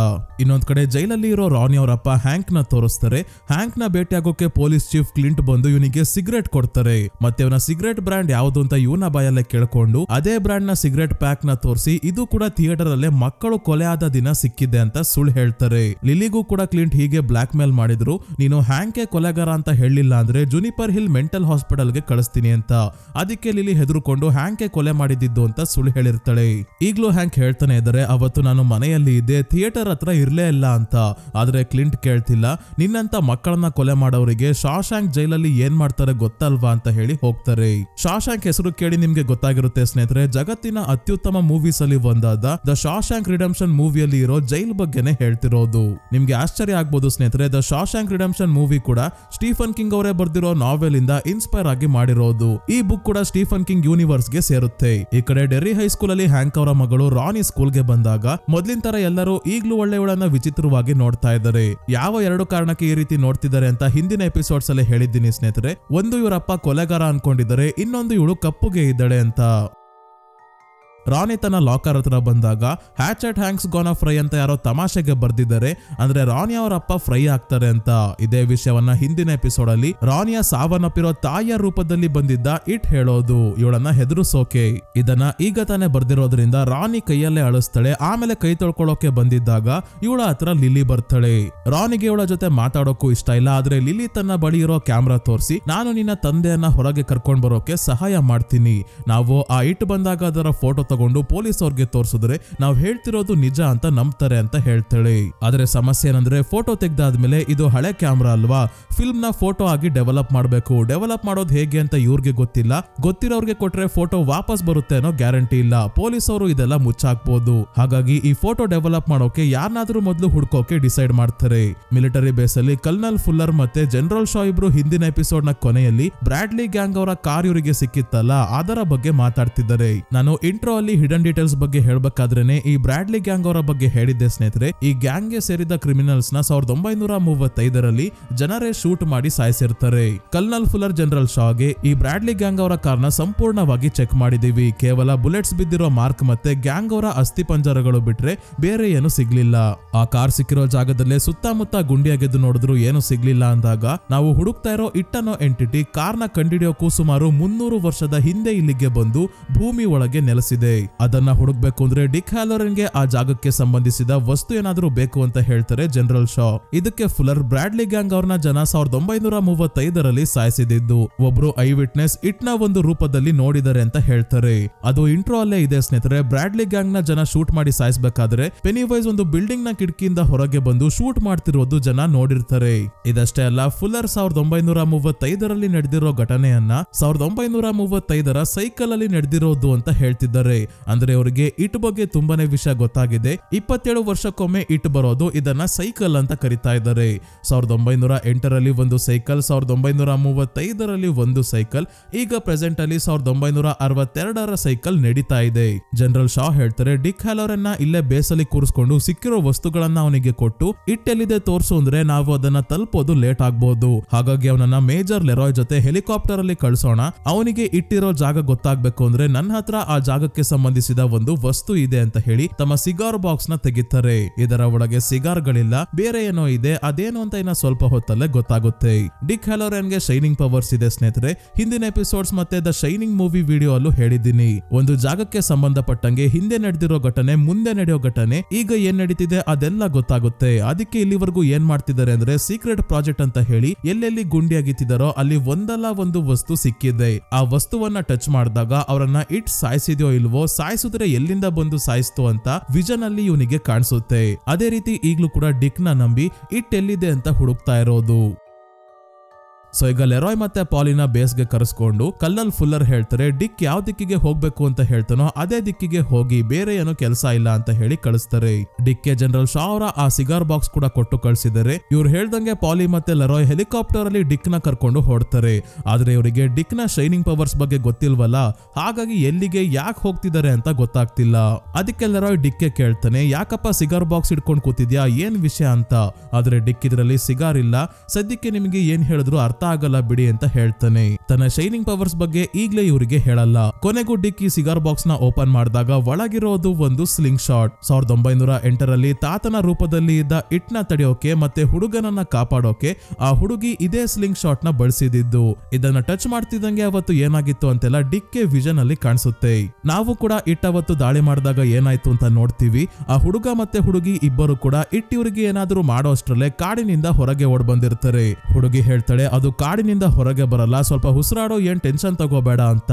ಇನ್ನೊಂದ್ ಕಡೆ ಜೈಲಲ್ಲಿ ಇರೋ ರಾನಿ ಅವರಪ್ಪ ಹ್ಯಾಂಕ್ ನ ತೋರಿಸ್ತಾರೆ. ಹ್ಯಾಂಕ್ ನ ಭೇಟಿಯಾಗೋಕೆ ಪೊಲೀಸ್ ಚೀಫ್ ಕ್ಲಿಂಟ್ ಬಂದು ಇವನಿಗೆ ಸಿಗರೇಟ್ ಕೊಡ್ತಾರೆ. ಮತ್ತೆ ಅವನ ಸಿಗರೇಟ್ ಬ್ರ್ಯಾಂಡ್ ಯಾವುದು ಅಂತ ಇವನ ಬಾಯಲ್ಲೇ ಕೇಳ್ಕೊಂಡು ಅದೇ ಬ್ರ್ಯಾಂಡ್ ನ ಸಿಗರೇಟ್ ಪ್ಯಾಕ್ ನ ತೋರಿಸಿ ಇದು ಕೂಡ ಥಿಯೇಟರ್ ಅಲ್ಲೇ ಮಕ್ಕಳು ಕೊಲೆ ಆದ ದಿನ ಸಿಕ್ಕಿದೆ ಅಂತ ಸುಳ್ಳು ಹೇಳ್ತಾರೆ. ಲಿಲಿಗೂ ಕೂಡ ಕ್ಲಿಂಟ್ ಹೀಗೆ ಬ್ಲಾಕ್ ಮೇಲ್ ಮಾಡಿದ್ರು, ನೀನು ಹ್ಯಾಂಕೆ ಕೊಲೆಗಾರ ಅಂತ ಹೇಳಿಲ್ಲ ಅಂದ್ರೆ ಜುನಿಪರ್ ಹಿಲ್ ಮೆಂಟಲ್ ಹಾಸ್ಪಿಟಲ್ಗೆ ಕಳಿಸ್ತೀನಿ ಅಂತ. ಅದಕ್ಕೆ ಲಿಲಿ ಹೆದರ್ಕೊಂಡು ಹ್ಯಾಂಕೆ ಕೊಲೆ ಮಾಡಿದ್ದು ಅಂತ ಸುಳ್ಳು ಹೇಳಿರ್ತಾಳೆ. ಈಗ್ಲೂ ಹ್ಯಾಂಕ್ ಹೇಳ್ತಾನೆ ಇದ್ದಾರೆ, ಅವತ್ತು ನಾನು ಮನೆಯಲ್ಲಿ ಇದ್ದೆ, ಥಿಯೇಟರ್ ಹತ್ರ ಇರ್ಲೇ ಇಲ್ಲ ಅಂತ. ಆದ್ರೆ ಕ್ಲಿಂಟ್ ಕೇಳ್ತಿಲ್ಲ, ನಿನ್ನಂತ ಮಕ್ಕಳನ್ನ ಕೊಲೆ ಮಾಡೋರಿಗೆ ಶಾಶಾಂಕ್ ಜೈಲಲ್ಲಿ ಏನ್ ಮಾಡ್ತಾರೆ ಗೊತ್ತಲ್ವಾ ಅಂತ ಹೇಳಿ ಹೋಗ್ತಾರೆ. ಶಾಶಾಂಕ್ ಹೆಸರು ಕೇಳಿ ನಿಮ್ಗೆ ಗೊತ್ತಾಗಿರುತ್ತೆ ಸ್ನೇಹಿತರೆ, ಜಗತ್ತಿನ ಅತ್ಯುತ್ತಮ ಮೂವೀಸ್ ಅಲ್ಲಿ ಒಂದಾದ ದ ಶಾಶಾಂಕ್ ರಿಡೆಂಪ್ಷನ್ ಮೂವಿಯಲ್ಲಿ ಇರೋ ಜೈಲ್ ಬಗ್ಗೆನೆ ಹೇಳ್ತಿರೋದು. ನಿಮ್ಗೆ ಆಶ್ಚರ್ಯ ಆಗ್ಬೋದು ಸ್ನೇಹಿತರೆ, ದ ಶಾಶಾಂಕ್ ರಿಡೆಂಪ್ಷನ್ ಮೂವಿ ಕೂಡ ಸ್ಟೀಫನ್ ಕಿಂಗ್ ಅವರೇ ಬರ್ದಿರೋ ನಾವೆಲ್ ಇಂದ ಇನ್ಸ್ಪೈರ್ ಆಗಿ ಮಾಡಿರೋದು. ಈ ಬುಕ್ ಕೂಡ ಸ್ಟೀಫನ್ ಕಿಂಗ್ ಯೂನಿವರ್ಸ್ ಗೆ ಸೇರುತ್ತೆ. ಈ ಕಡೆ ಡೆರ್ರಿ ಹೈಸ್ಕೂಲ್ ಅಲ್ಲಿ ಹ್ಯಾಂಕ್ ಅವರ ಮಗಳು ರಾನಿ ಸ್ಕೂಲ್ಗೆ ಬಂದಾಗ ಮೊದ್ಲಿನ ತರ ಎಲ್ಲರೂ ಈಗ್ಲೂ ಒಳ್ಳೆಯವಳನ್ನ ವಿಚಿತ್ರವಾಗಿ ನೋಡ್ತಾ ಇದ್ದಾರೆ. ಯಾವ ಎರಡು ಕಾರಣಕ್ಕೆ ಈ ರೀತಿ ನೋಡ್ತಿದ್ದಾರೆ ಅಂತ ಹಿಂದಿನ ಎಪಿಸೋಡ್ಸ್ ಅಲ್ಲಿ ಹೇಳಿದ್ದೀನಿ ಸ್ನೇಹಿತರೆ. ಒಂದು ಇವರಪ್ಪ ಕೊಲೆಗಾರ ಅನ್ಕೊಂಡಿದ್ದಾರೆ, ಇನ್ನೊಂದು ಇವಳು ಕಪ್ಪುಗೆ ಇದ್ದಾಳೆ ಅಂತ. ರಾನಿ ತನ್ನ ಲಾಕರ್ ಹತ್ರ ಬಂದಾಗ ಹ್ಯಾಚೆಟ್ ಹ್ಯಾಂಕ್ಸ್ ಗೋನಾ ಫ್ರೈ ಅಂತ ಯಾರೋ ತಮಾಷೆಗೆ ಬರ್ದಿದ್ದಾರೆ, ಅಂದ್ರೆ ರಾನಿ ಅವರ ಅಪ್ಪ ಫ್ರೈ ಆಗ್ತಾರೆ ಅಂತ. ಇದೇ ವಿಷಯವನ್ನ ಹಿಂದಿನ ಎಪಿಸೋಡ್ ಅಲ್ಲಿ ರಾನಿಯ ಸಾವನ್ನಪ್ಪಿರೋ ತಾಯಿಯ ರೂಪದಲ್ಲಿ ಬಂದಿದ್ದ ಇಟ್ ಹೇಳೋದು, ಇವಳನ್ನ ಹೆದರಿಸೋಕೆ. ಇದನ್ನ ಈಗ ತಾನೇ ಬರ್ದಿರೋದ್ರಿಂದ ರಾನಿ ಕೈಯಲ್ಲೇ ಅಳಿಸ್ತಾಳೆ. ಆಮೇಲೆ ಕೈ ತೊಳ್ಕೊಳ್ಳೋಕೆ ಬಂದಿದ್ದಾಗ ಇವಳ ಹತ್ರ ಲಿಲಿ ಬರ್ತಾಳೆ. ರಾನಿಗೆ ಇವಳ ಜೊತೆ ಮಾತಾಡೋಕು ಇಷ್ಟ ಇಲ್ಲ, ಆದ್ರೆ ಲಿಲಿ ತನ್ನ ಬಳಿ ಇರೋ ಕ್ಯಾಮ್ರಾ ತೋರಿಸಿ, ನಾನು ನಿನ್ನ ತಂದೆಯನ್ನ ಹೊರಗೆ ಕರ್ಕೊಂಡ್ ಬರೋಕೆ ಸಹಾಯ ಮಾಡ್ತೀನಿ, ನಾವು ಆ ಇಟ್ ಬಂದಾಗ ಅದರ ಫೋಟೋ ತಗೊಂಡು ಪೊಲೀಸ್ ಅವ್ರಿಗೆ ತೋರಿಸಿದ್ರೆ ನಾವು ಹೇಳ್ತಿರೋದು ನಿಜ ಅಂತ ನಂಬ್ತಾರೆ ಅಂತ ಹೇಳ್ತಾಳೆ. ಆದ್ರೆ ಸಮಸ್ಯೆ ಏನಂದ್ರೆ ಫೋಟೋ ತೆಗ್ದಾದ್ಮೇಲೆ ಇದು ಹಳೆ ಕ್ಯಾಮ್ರಾ ಅಲ್ವಾ, ಫಿಲ್ಮ್ ನ ಫೋಟೋ ಆಗಿ ಡೆವಲಪ್ ಮಾಡಬೇಕು. ಡೆವಲಪ್ ಮಾಡೋದು ಹೇಗೆ ಅಂತ ಇವ್ರಿಗೆ ಗೊತ್ತಿಲ್ಲ, ಗೊತ್ತಿರೋರ್ಗೆ ಕೊಟ್ರೆ ಫೋಟೋ ವಾಪಸ್ ಬರುತ್ತೆ ಅನ್ನೋ ಗ್ಯಾರಂಟಿ ಇಲ್ಲ. ಪೊಲೀಸ್ ಅವರು ಇದೆಲ್ಲ ಮುಚ್ಚಾಕ್ಬಹುದು. ಹಾಗಾಗಿ ಈ ಫೋಟೋ ಡೆವಲಪ್ ಮಾಡೋಕೆ ಯಾರನ್ನಾದ್ರೂ ಮೊದಲು ಹುಡ್ಕೋಕೆ ಡಿಸೈಡ್ ಮಾಡ್ತಾರೆ. ಮಿಲಿಟರಿ ಬೇಸ್ ಅಲ್ಲಿ ಕರ್ನಲ್ ಫುಲ್ಲರ್ ಮತ್ತೆ ಜನರಲ್ ಶಾ ಇಬ್ರು ಹಿಂದಿನ ಎಪಿಸೋಡ್ ನ ಕೊನೆಯಲ್ಲಿ ಬ್ರಾಡ್ಲಿ ಗ್ಯಾಂಗ್ ಅವರ ಕಾರ್ ಇವರಿಗೆ ಸಿಕ್ಕಿತ್ತಲ್ಲ ಅದರ ಬಗ್ಗೆ ಮಾತಾಡ್ತಿದ್ದಾರೆ. ನಾನು ಇಂಟ್ರೋ ಅಲ್ಲಿ ಹಿಡನ್ ಡೀಟೇಲ್ಸ್ ಬಗ್ಗೆ ಹೇಳ್ಬೇಕಾದ್ರೇನೆ ಈ ಬ್ರಾಡ್ಲಿ ಗ್ಯಾಂಗ್ ಅವರ ಬಗ್ಗೆ ಹೇಳಿದ್ದೆ ಸ್ನೇಹಿತರೆ. ಈ ಗ್ಯಾಂಗ್ ಗೆ ಸೇರಿದ ಕ್ರಿಮಿನಲ್ಸ್ ನ 1935ರಲ್ಲಿ ಜನರೇ ಶೂಟ್ ಮಾಡಿ ಸಾಯಿಸಿರ್ತಾರೆ. ಕರ್ನಲ್ ಫುಲ್ಲರ್ ಜನರಲ್ ಶಾಗೆ ಈ ಬ್ರಾಡ್ಲಿ ಗ್ಯಾಂಗ್ ಅವರ ಕಾರ್ನ ಸಂಪೂರ್ಣವಾಗಿ ಚೆಕ್ ಮಾಡಿದೀವಿ, ಕೇವಲ ಬುಲೆಟ್ಸ್ ಬಿದ್ದಿರೋ ಮಾರ್ಕ್ ಮತ್ತೆ ಗ್ಯಾಂಗ್ ಅವರ ಅಸ್ಥಿ ಪಂಜರಗಳು ಬಿಟ್ರೆ ಬೇರೆ ಏನು ಸಿಗ್ಲಿಲ್ಲ. ಆ ಕಾರ್ ಸಿಕ್ಕಿರೋ ಜಾಗದಲ್ಲೇ ಸುತ್ತಮುತ್ತ ಗುಂಡಿಯಾಗೆದ್ದು ನೋಡಿದ್ರು ಏನು ಸಿಗ್ಲಿಲ್ಲ ಅಂದಾಗ ನಾವು ಹುಡುಕ್ತಾ ಇರೋ ಇಟ್ಟನೋ ಎಂಟಿಟಿ ಕಾರ್ನ ಕಂಡಿಡಿಯೋಕು ಸುಮಾರು 300 ವರ್ಷದ ಹಿಂದೆ ಇಲ್ಲಿಗೆ ಬಂದು ಭೂಮಿ ಒಳಗೆ ನೆಲೆಸಿದೆ. ಅದನ್ನ ಹುಡುಕ್ಬೇಕು ಅಂದ್ರೆ ಡಿಕ್ ಹ್ಯಾಲೋರನ್ಗೆ ಆ ಜಾಗಕ್ಕೆ ಸಂಬಂಧಿಸಿದ ವಸ್ತು ಏನಾದ್ರೂ ಬೇಕು ಅಂತ ಹೇಳ್ತಾರೆ ಜನರಲ್ ಶಾ. ಇದಕ್ಕೆ ಫುಲ್ಲರ್ ಬ್ರಾಡ್ಲಿ ಗ್ಯಾಂಗ್ ಅವ್ರನ್ನ ಜನ 1935ರಲ್ಲಿ ಸಾಯಿಸಿದ್ದು ಒಬ್ರು ಐ ವಿಟ್ನೆಸ್ ಇಟ್ನ ಒಂದು ರೂಪದಲ್ಲಿ ನೋಡಿದರೆ ಅಂತ ಹೇಳ್ತಾರೆ. ಅದು ಇಂಟ್ರೋ ಅಲ್ಲೇ ಇದೆ ಸ್ನೇಹಿತರೆ. ಬ್ರಾಡ್ಲಿ ಗ್ಯಾಂಗ್ ನ ಜನ ಶೂಟ್ ಮಾಡಿ ಸಾಯಿಸಬೇಕಾದ್ರೆ ಪೆನಿವೈಸ್ ಒಂದು ಬಿಲ್ಡಿಂಗ್ ನ ಕಿಟಕಿಯಿಂದ ಹೊರಗೆ ಬಂದು ಶೂಟ್ ಮಾಡ್ತಿರೋದು ಜನ ನೋಡಿರ್ತಾರೆ. ಇದಷ್ಟೇ ಅಲ್ಲ, ಫುಲ್ಲರ್ 1935ರಲ್ಲಿ ನಡೆದಿರೋ ಘಟನೆಯನ್ನ 1935ರ ಸೈಕಲ್ ಅಲ್ಲಿ ನಡೆದಿರೋದು ಅಂತ ಹೇಳ್ತಿದ್ದಾರೆ. ಅಂದ್ರೆ ಅವರಿಗೆ ಇಟ್ ಬಗ್ಗೆ ತುಂಬಾನೇ ವಿಷಯ ಗೊತ್ತಾಗಿದೆ. 27 ವರ್ಷಕ್ಕೊಮ್ಮೆ ಇಟ್ ಬರೋದು, ಇದನ್ನ ಸೈಕಲ್ ಅಂತ ಕರಿತಾ ಇದ್ದಾರೆ. 1908ರಲ್ಲಿ ಒಂದು ಸೈಕಲ್, 1935ರಲ್ಲಿ ಒಂದು ಸೈಕಲ್, ಈಗ ಪ್ರೆಸೆಂಟ್ ಅಲ್ಲಿ 1962ರ ಸೈಕಲ್ ನಡೀತಾ ಇದೆ. ಜನರಲ್ ಶಾ ಹೇಳ್ತಾರೆ, ಡಿಕ್ ಹ್ಯಾಲೋರನ್ನ ಇಲ್ಲೇ ಬೇಸಲ್ಲಿ ಕೂರಿಸ್ಕೊಂಡು ಸಿಕ್ಕಿರೋ ವಸ್ತುಗಳನ್ನ ಅವನಿಗೆ ಕೊಟ್ಟು ಇಟ್ಟೆಲ್ಲಿದೆ ತೋರ್ಸು ಅಂದ್ರೆ ನಾವು ಅದನ್ನ ತಲುಪೋದು ಲೇಟ್ ಆಗ್ಬಹುದು. ಹಾಗಾಗಿ ಅವನನ್ನ ಮೇಜರ್ ಲೆರಾಯ್ ಜೊತೆ ಹೆಲಿಕಾಪ್ಟರ್ ಅಲ್ಲಿ ಕಳ್ಸೋಣ. ಅವನಿಗೆ ಇಟ್ಟಿರೋ ಜಾಗ ಗೊತ್ತಾಗ್ಬೇಕು ಅಂದ್ರೆ ನನ್ನ ಹತ್ರ ಆ ಜಾಗಕ್ಕೆ ಸಂಬಂಧಿಸಿದ ಒಂದು ವಸ್ತು ಇದೆ ಅಂತ ಹೇಳಿ ತಮ್ಮ ಸಿಗಾರ್ ಬಾಕ್ಸ್ ನ ತೆಗಿತಾರೆ. ಇದರ ಒಳಗೆ ಸಿಗಾರ್ ಗಳಿಲ್ಲ, ಬೇರೆ ಏನೋ ಇದೆ. ಅದೇನು ಅಂತ ಇನ್ನ ಸ್ವಲ್ಪ ಹೊತ್ತಲ್ಲೇ ಗೊತ್ತಾಗುತ್ತೆ. ಡಿಕ್ ಹ್ಯಾಲೋರನ್ ಗೆ ಶೈನಿಂಗ್ ಪವರ್ಸ್ ಇದೆ ಸ್ನೇಹಿತರೆ. ಹಿಂದಿನ ಎಪಿಸೋಡ್ಸ್ ಮತ್ತೆ ದ ಶೈನಿಂಗ್ ಮೂವಿ ವಿಡಿಯೋ ಅಲ್ಲೂ ಹೇಳಿದ್ದೀನಿ. ಒಂದು ಜಾಗಕ್ಕೆ ಸಂಬಂಧಪಟ್ಟಂಗೆ ಹಿಂದೆ ನಡೆದಿರೋ ಘಟನೆ, ಮುಂದೆ ನಡೆಯೋ ಘಟನೆ, ಈಗ ಏನ್ ನಡೀತಿದೆ ಅದೆಲ್ಲ ಗೊತ್ತಾಗುತ್ತೆ. ಅದಕ್ಕೆ ಇಲ್ಲಿವರೆಗೂ ಏನ್ ಮಾಡ್ತಿದ್ದಾರೆ ಅಂದ್ರೆ ಸೀಕ್ರೆಟ್ ಪ್ರಾಜೆಕ್ಟ್ ಅಂತ ಹೇಳಿ ಎಲ್ಲೆಲ್ಲಿ ಗುಂಡಿಯಾಗಿತ್ತಿದಾರೋ ಅಲ್ಲಿ ಒಂದಲ್ಲ ಒಂದು ವಸ್ತು ಸಿಕ್ಕಿದೆ. ಆ ವಸ್ತುವನ್ನ ಟಚ್ ಮಾಡಿದಾಗ ಅವರನ್ನ ಇಟ್ ಸಾಯಿಸಿದ್ಯೋ ಇಲ್ವೋ, ಸಾಯಿಸಿದ್ರೆ ಎಲ್ಲಿಂದ ಬಂದು ಸಾಯಿಸ್ತು ಅಂತ ವಿಷನ್ ಅಲ್ಲಿ ಇವನಿಗೆ ಕಾಣಿಸುತ್ತೆ. ಅದೇ ರೀತಿ ಈಗ್ಲೂ ಕೂಡ ಡಿಕ್ ನ ನಂಬಿ ಇಟ್ ಎಲ್ಲಿದೆ ಅಂತ ಹುಡುಕ್ತಾ ಇರೋದು. ಸೊ ಈಗ ಲೆರಾಯ್ ಮತ್ತೆ ಪಾಲಿನ ಬೇಸ್ಗೆ ಕರೆಸ್ಕೊಂಡು ಕಲ್ಲಲ್ಲಿ ಫುಲ್ಲರ್ ಹೇಳ್ತಾರೆ ಡಿಕ್ ಯಾವ ದಿಕ್ಕಿಗೆ ಹೋಗ್ಬೇಕು ಅಂತ ಹೇಳ್ತಾನೋ ಅದೇ ದಿಕ್ಕಿಗೆ ಹೋಗಿ, ಬೇರೆ ಏನೋ ಕೆಲಸ ಇಲ್ಲ ಅಂತ ಹೇಳಿ ಕಳಿಸ್ತಾರೆ. ಡಿಕ್ಗೆ ಜನರಲ್ ಶಾ ಅವರ ಆ ಸಿಗಾರ್ ಬಾಕ್ಸ್ ಕೂಡ ಕೊಟ್ಟು ಕಳಿಸಿದ್ದಾರೆ. ಇವ್ರು ಹೇಳ್ದಂಗೆ ಪಾಲಿ ಮತ್ತೆ ಲೆರಾಯ್ ಹೆಲಿಕಾಪ್ಟರ್ ಅಲ್ಲಿ ಡಿಕ್ ನ ಕರ್ಕೊಂಡು ಹೊಡ್ತಾರೆ. ಆದ್ರೆ ಇವರಿಗೆ ಡಿಕ್ ನ ಶೈನಿಂಗ್ ಪವರ್ಸ್ ಬಗ್ಗೆ ಗೊತ್ತಿಲ್ವಲ್ಲ, ಹಾಗಾಗಿ ಎಲ್ಲಿಗೆ ಯಾಕೆ ಹೋಗ್ತಿದ್ದಾರೆ ಅಂತ ಗೊತ್ತಾಗ್ತಿಲ್ಲ. ಅದಕ್ಕೆ ಲೆರಾಯ್ ಡಿಕ್ಗೆ ಕೇಳ್ತಾನೆ, ಯಾಕಪ್ಪ ಸಿಗಾರ್ ಬಾಕ್ಸ್ ಇಟ್ಕೊಂಡು ಕೂತಿದ್ಯಾ, ಏನ್ ವಿಷಯ ಅಂತ. ಆದ್ರೆ ಡಿಕ್ ಇದ್ರಲ್ಲಿ ಸಿಗಾರ್ ಇಲ್ಲ, ಸದ್ಯಕ್ಕೆ ನಿಮಗೆ ಏನ್ ಹೇಳಿದ್ರು ಅರ್ಥ ಆಗಲ್ಲ ಬಿಡಿ ಅಂತ ಹೇಳ್ತಾನೆ. ತನ್ನ ಶೈನಿಂಗ್ ಪವರ್ಸ್ ಬಗ್ಗೆ ಈಗ್ಲೇ ಇವರಿಗೆ ಹೇಳಲ್ಲ. ಕೊನೆಗೂ ಡಿಕ್ ಈ ಸಿಗಾರ್ ಬಾಕ್ಸ್ ನ ಓಪನ್ ಮಾಡಿದಾಗ ಒಳಗಿರೋದು ಒಂದು ಸ್ಲಿಂಗ್ ಶಾಟ್. 1908ರಲ್ಲಿ ತಾತನ ರೂಪದಲ್ಲಿ ಇದ್ದ ಇಟ್ನ ತಡೆಯೋಕೆ ಮತ್ತೆ ಹುಡುಗನನ್ನ ಕಾಪಾಡೋಕೆ ಆ ಹುಡುಗಿ ಇದೇ ಸ್ಲಿಂಗ್ ಶಾಟ್ ನ ಬಳಸಿದ್ದು. ಇದನ್ನ ಟಚ್ ಮಾಡ್ತಿದ್ದಂಗೆ ಅವತ್ತು ಏನಾಗಿತ್ತು ಅಂತೆಲ್ಲ ಡಿಕ್ಗೆ ವಿಷನ್ ಅಲ್ಲಿ ಕಾಣಿಸುತ್ತೆ. ನಾವು ಕೂಡ ಇಟ್ ಅವತ್ತು ದಾಳಿ ಮಾಡಿದಾಗ ಏನಾಯ್ತು ಅಂತ ನೋಡ್ತೀವಿ. ಆ ಹುಡುಗ ಮತ್ತೆ ಹುಡುಗಿ ಇಬ್ಬರು ಕೂಡ ಇಟ್ ಇವ್ರಿಗೆ ಏನಾದ್ರೂ ಮಾಡೋ ಅಷ್ಟ್ರಲ್ಲೇ ಕಾಡಿನಿಂದ ಹೊರಗೆ ಓಡ್ ಬಂದಿರ್ತಾರೆ. ಹುಡುಗಿ ಹೇಳ್ತಾಳೆ ಅದು ಕಾಡಿನಿಂದ ಹೊರಗೆ ಬರಲ್ಲ, ಸ್ವಲ್ಪ ಉಸಿರಾಡೋ, ಏನ್ ಟೆನ್ಷನ್ ತಗೋಬೇಡ ಅಂತ.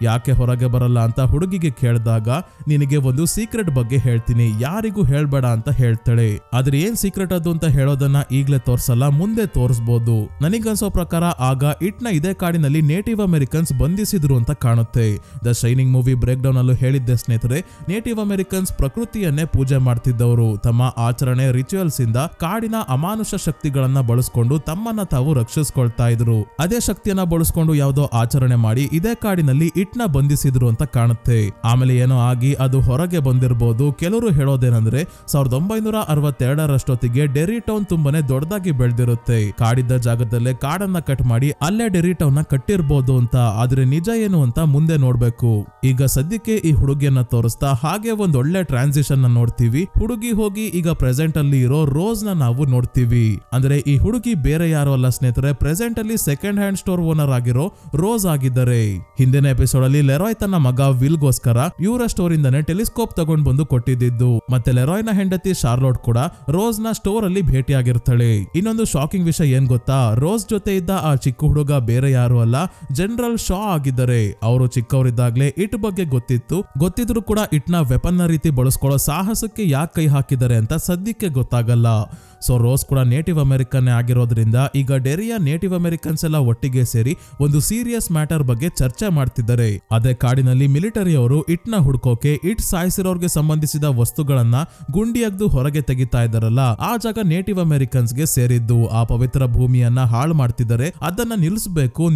ಯಾಕೆ ಹೊರಗೆ ಬರಲ್ಲ ಅಂತ ಹುಡುಗಿಗೆ ಕೇಳಿದಾಗ ನಿನಗೆ ಒಂದು ಸೀಕ್ರೆಟ್ ಬಗ್ಗೆ ಹೇಳ್ತೀನಿ, ಯಾರಿಗೂ ಹೇಳ್ಬೇಡ ಅಂತ ಹೇಳ್ತಾಳೆ. ಆದ್ರೆ ಏನ್ ಸೀಕ್ರೆಟ್ ಅದು ಅಂತ ಹೇಳೋದನ್ನ ಈಗ್ಲೇ ತೋರ್ಸಲ್ಲ, ಮುಂದೆ ತೋರಿಸಬಹುದು. ನನಗನ್ಸೋ ಪ್ರಕಾರ ಆಗ ಇಟ್ನ ಇದೇ ಕಾಡಿನಲ್ಲಿ ನೇಟಿವ್ ಅಮೆರಿಕನ್ಸ್ ಬಂಧಿಸಿದ್ರು ಅಂತ ಕಾಣುತ್ತೆ. The Shining movie breakdown ಅಲ್ಲೂ ಹೇಳಿದ್ದೆ ಸ್ನೇಹಿತರೆ, ನೇಟಿವ್ ಅಮೆರಿಕನ್ಸ್ ಪ್ರಕೃತಿಯನ್ನೇ ಪೂಜೆ ಮಾಡ್ತಿದ್ದವರು. ತಮ್ಮ ಆಚರಣೆ ರಿಚುವಲ್ಸ್ ಇಂದ ಕಾಡಿನ ಅಮಾನುಷ ಶಕ್ತಿಗಳನ್ನ ಬಳಸ್ಕೊಂಡು ತಮ್ಮನ್ನ ತಾವು ರಕ್ಷಿಸ್ಕೊಳ್ತಾ ಇದ್ರು. ಅದೇ ಶಕ್ತಿಯನ್ನ ಬಳಸ್ಕೊಂಡು ಯಾವ್ದೋ ಆಚರಣೆ ಮಾಡಿ ಇದೇ ಕಾಡಿನಲ್ಲಿ ಇಟ್ನ ಬಂಧಿಸಿದ್ರು ಅಂತ ಕಾಣುತ್ತೆ. ಆಮೇಲೆ ಏನೋ ಆಗಿ ಅದು ಹೊರಗೆ ಬಂದಿರಬಹುದು. ಕೆಲವರು ಹೇಳೋದೇನಂದ್ರೆ 1962ರಷ್ಟೊತ್ತಿಗೆ ಡೆರಿ ಟೌನ್ ತುಂಬಾನೇ ದೊಡ್ಡದಾಗಿ ಬೆಳೆದಿರುತ್ತೆ. ಕಾಡಿದ್ದ ಜಾಗದಲ್ಲೇ ಕಾಡನ್ನ ಕಟ್ ಮಾಡಿ ಅಲ್ಲೇ ಡೆರಿ ಟೌನ್ ನ ಕಟ್ಟಿರ್ಬೋದು ಅಂತ. ಆದ್ರೆ ನಿಜ ಏನು ಅಂತ ಮುಂದೆ ನೋಡ್ಬೇಕು. ಈಗ ಸದ್ಯಕ್ಕೆ ಈ ಹುಡುಗಿಯನ್ನ ತೋರಿಸ್ತಾ ಹಾಗೆ ಒಂದ್ ಒಳ್ಳೆ ಟ್ರಾನ್ಸಿಷನ್ ನ ನೋಡ್ತೀವಿ. ಹುಡುಗಿ ಹೋಗಿ ಈಗ ಪ್ರೆಸೆಂಟ್ ಅಲ್ಲಿ ಇರೋ ರೋಸ್ ನ ನಾವು ನೋಡ್ತೀವಿ. ಅಂದ್ರೆ ಈ ಹುಡುಗಿ ಬೇರೆ ಯಾರು ಅಲ್ಲ ಸ್ನೇಹಿತರೆ, ಪ್ರೆಸೆಂಟ್ ಅಲ್ಲಿ ಸೆಕೆಂಡ್ ಹ್ಯಾಂಡ್ ಸ್ಟೋರ್ ಓನರ್ ಆಗಿರೋ ರೋಸ್ ಆಗಿದ್ದಾರೆ. ಹಿಂದಿನ ಎಪಿಸೋಡ್ ಅಲ್ಲಿ ಲೆರಾಯ್ ತನ್ನ ಮಗ ವಿಲ್ಗೋಸ್ಕರ ಇವರ ಸ್ಟೋರ್ ಇಂದಾನೆ ಟೆಲಿಸ್ಕೋಪ್ ತಗೊಂಡ್ ಬಂದು ಕೊಟ್ಟಿದ್ದು. ಮತ್ತೆ ಲೆರಾಯ್ ನ ಹೆಂಡತಿ ಶಾರ್ಲೋಟ್ ಕೂಡ ರೋಸ್ ನ ಸ್ಟೋರ್ ಅಲ್ಲಿ ಭೇಟಿಯಾಗಿರ್ತಾಳೆ. ಇನ್ನೊಂದು ಶಾಕಿಂಗ್ ವಿಷಯ ಏನ್ ಗೊತ್ತಾ, ರೋಸ್ ಜೊತೆ ಇದ್ದ ಆ ಚಿಕ್ಕ ಹುಡುಗ ಬೇರೆ ಯಾರು ಅಲ್ಲ, ಜನರಲ್ ಶಾ ಆಗಿದ್ದಾರೆ. ಅವರು ಚಿಕ್ಕವರಿದ್ದಾಗ್ಲೇ ಇಟ್ ಬಗ್ಗೆ ಗೊತ್ತಿದ್ರು ಕೂಡ ಇಟ್ನ ವೆಪನ್ ನ ರೀತಿ ಬಳಸ್ಕೊಳ್ಳೋ ಸಾಹಸಕ್ಕೆ ಯಾಕೆ ಕೈ ಹಾಕಿದ್ದಾರೆ ಅಂತ ಸದ್ಯಕ್ಕೆ ಗೊತ್ತಾಗಲ್ಲ. ಸೊ ರೋಸ್ ಕೂಡ ನೇಟಿವ್ ಅಮೆರಿಕನ್ ಆಗಿರೋದ್ರಿಂದ ಈಗ ಡೆರಿಯ ನೇಟಿವ್ ಅಮೆರಿಕನ್ಸ್ ಎಲ್ಲ ಒಟ್ಟಿಗೆ ಸೇರಿ ಒಂದು ಸೀರಿಯಸ್ ಮ್ಯಾಟರ್ ಬಗ್ಗೆ ಚರ್ಚೆ ಮಾಡ್ತಿದ್ದಾರೆ. ಅದೇ ಕಾಡಿನಲ್ಲಿ ಮಿಲಿಟರಿ ಅವರು ಇಟ್ನ ಹುಡ್ಕೋಕೆ ಇಟ್ ಸಾಯಿಸಿರೋರ್ಗೆ ಸಂಬಂಧಿಸಿದ ವಸ್ತುಗಳನ್ನ ಗುಂಡಿಯಗ್ದು ಹೊರಗೆ ತೆಗಿತಾ ಇದ್ದಾರಲ್ಲ, ಆ ಜಾಗ ನೇಟಿವ್ ಅಮೆರಿಕನ್ಸ್ ಗೆ ಸೇರಿದ್ದು. ಆ ಪವಿತ್ರ ಭೂಮಿಯನ್ನ ಹಾಳು ಮಾಡ್ತಿದ್ದಾರೆ, ಅದನ್ನ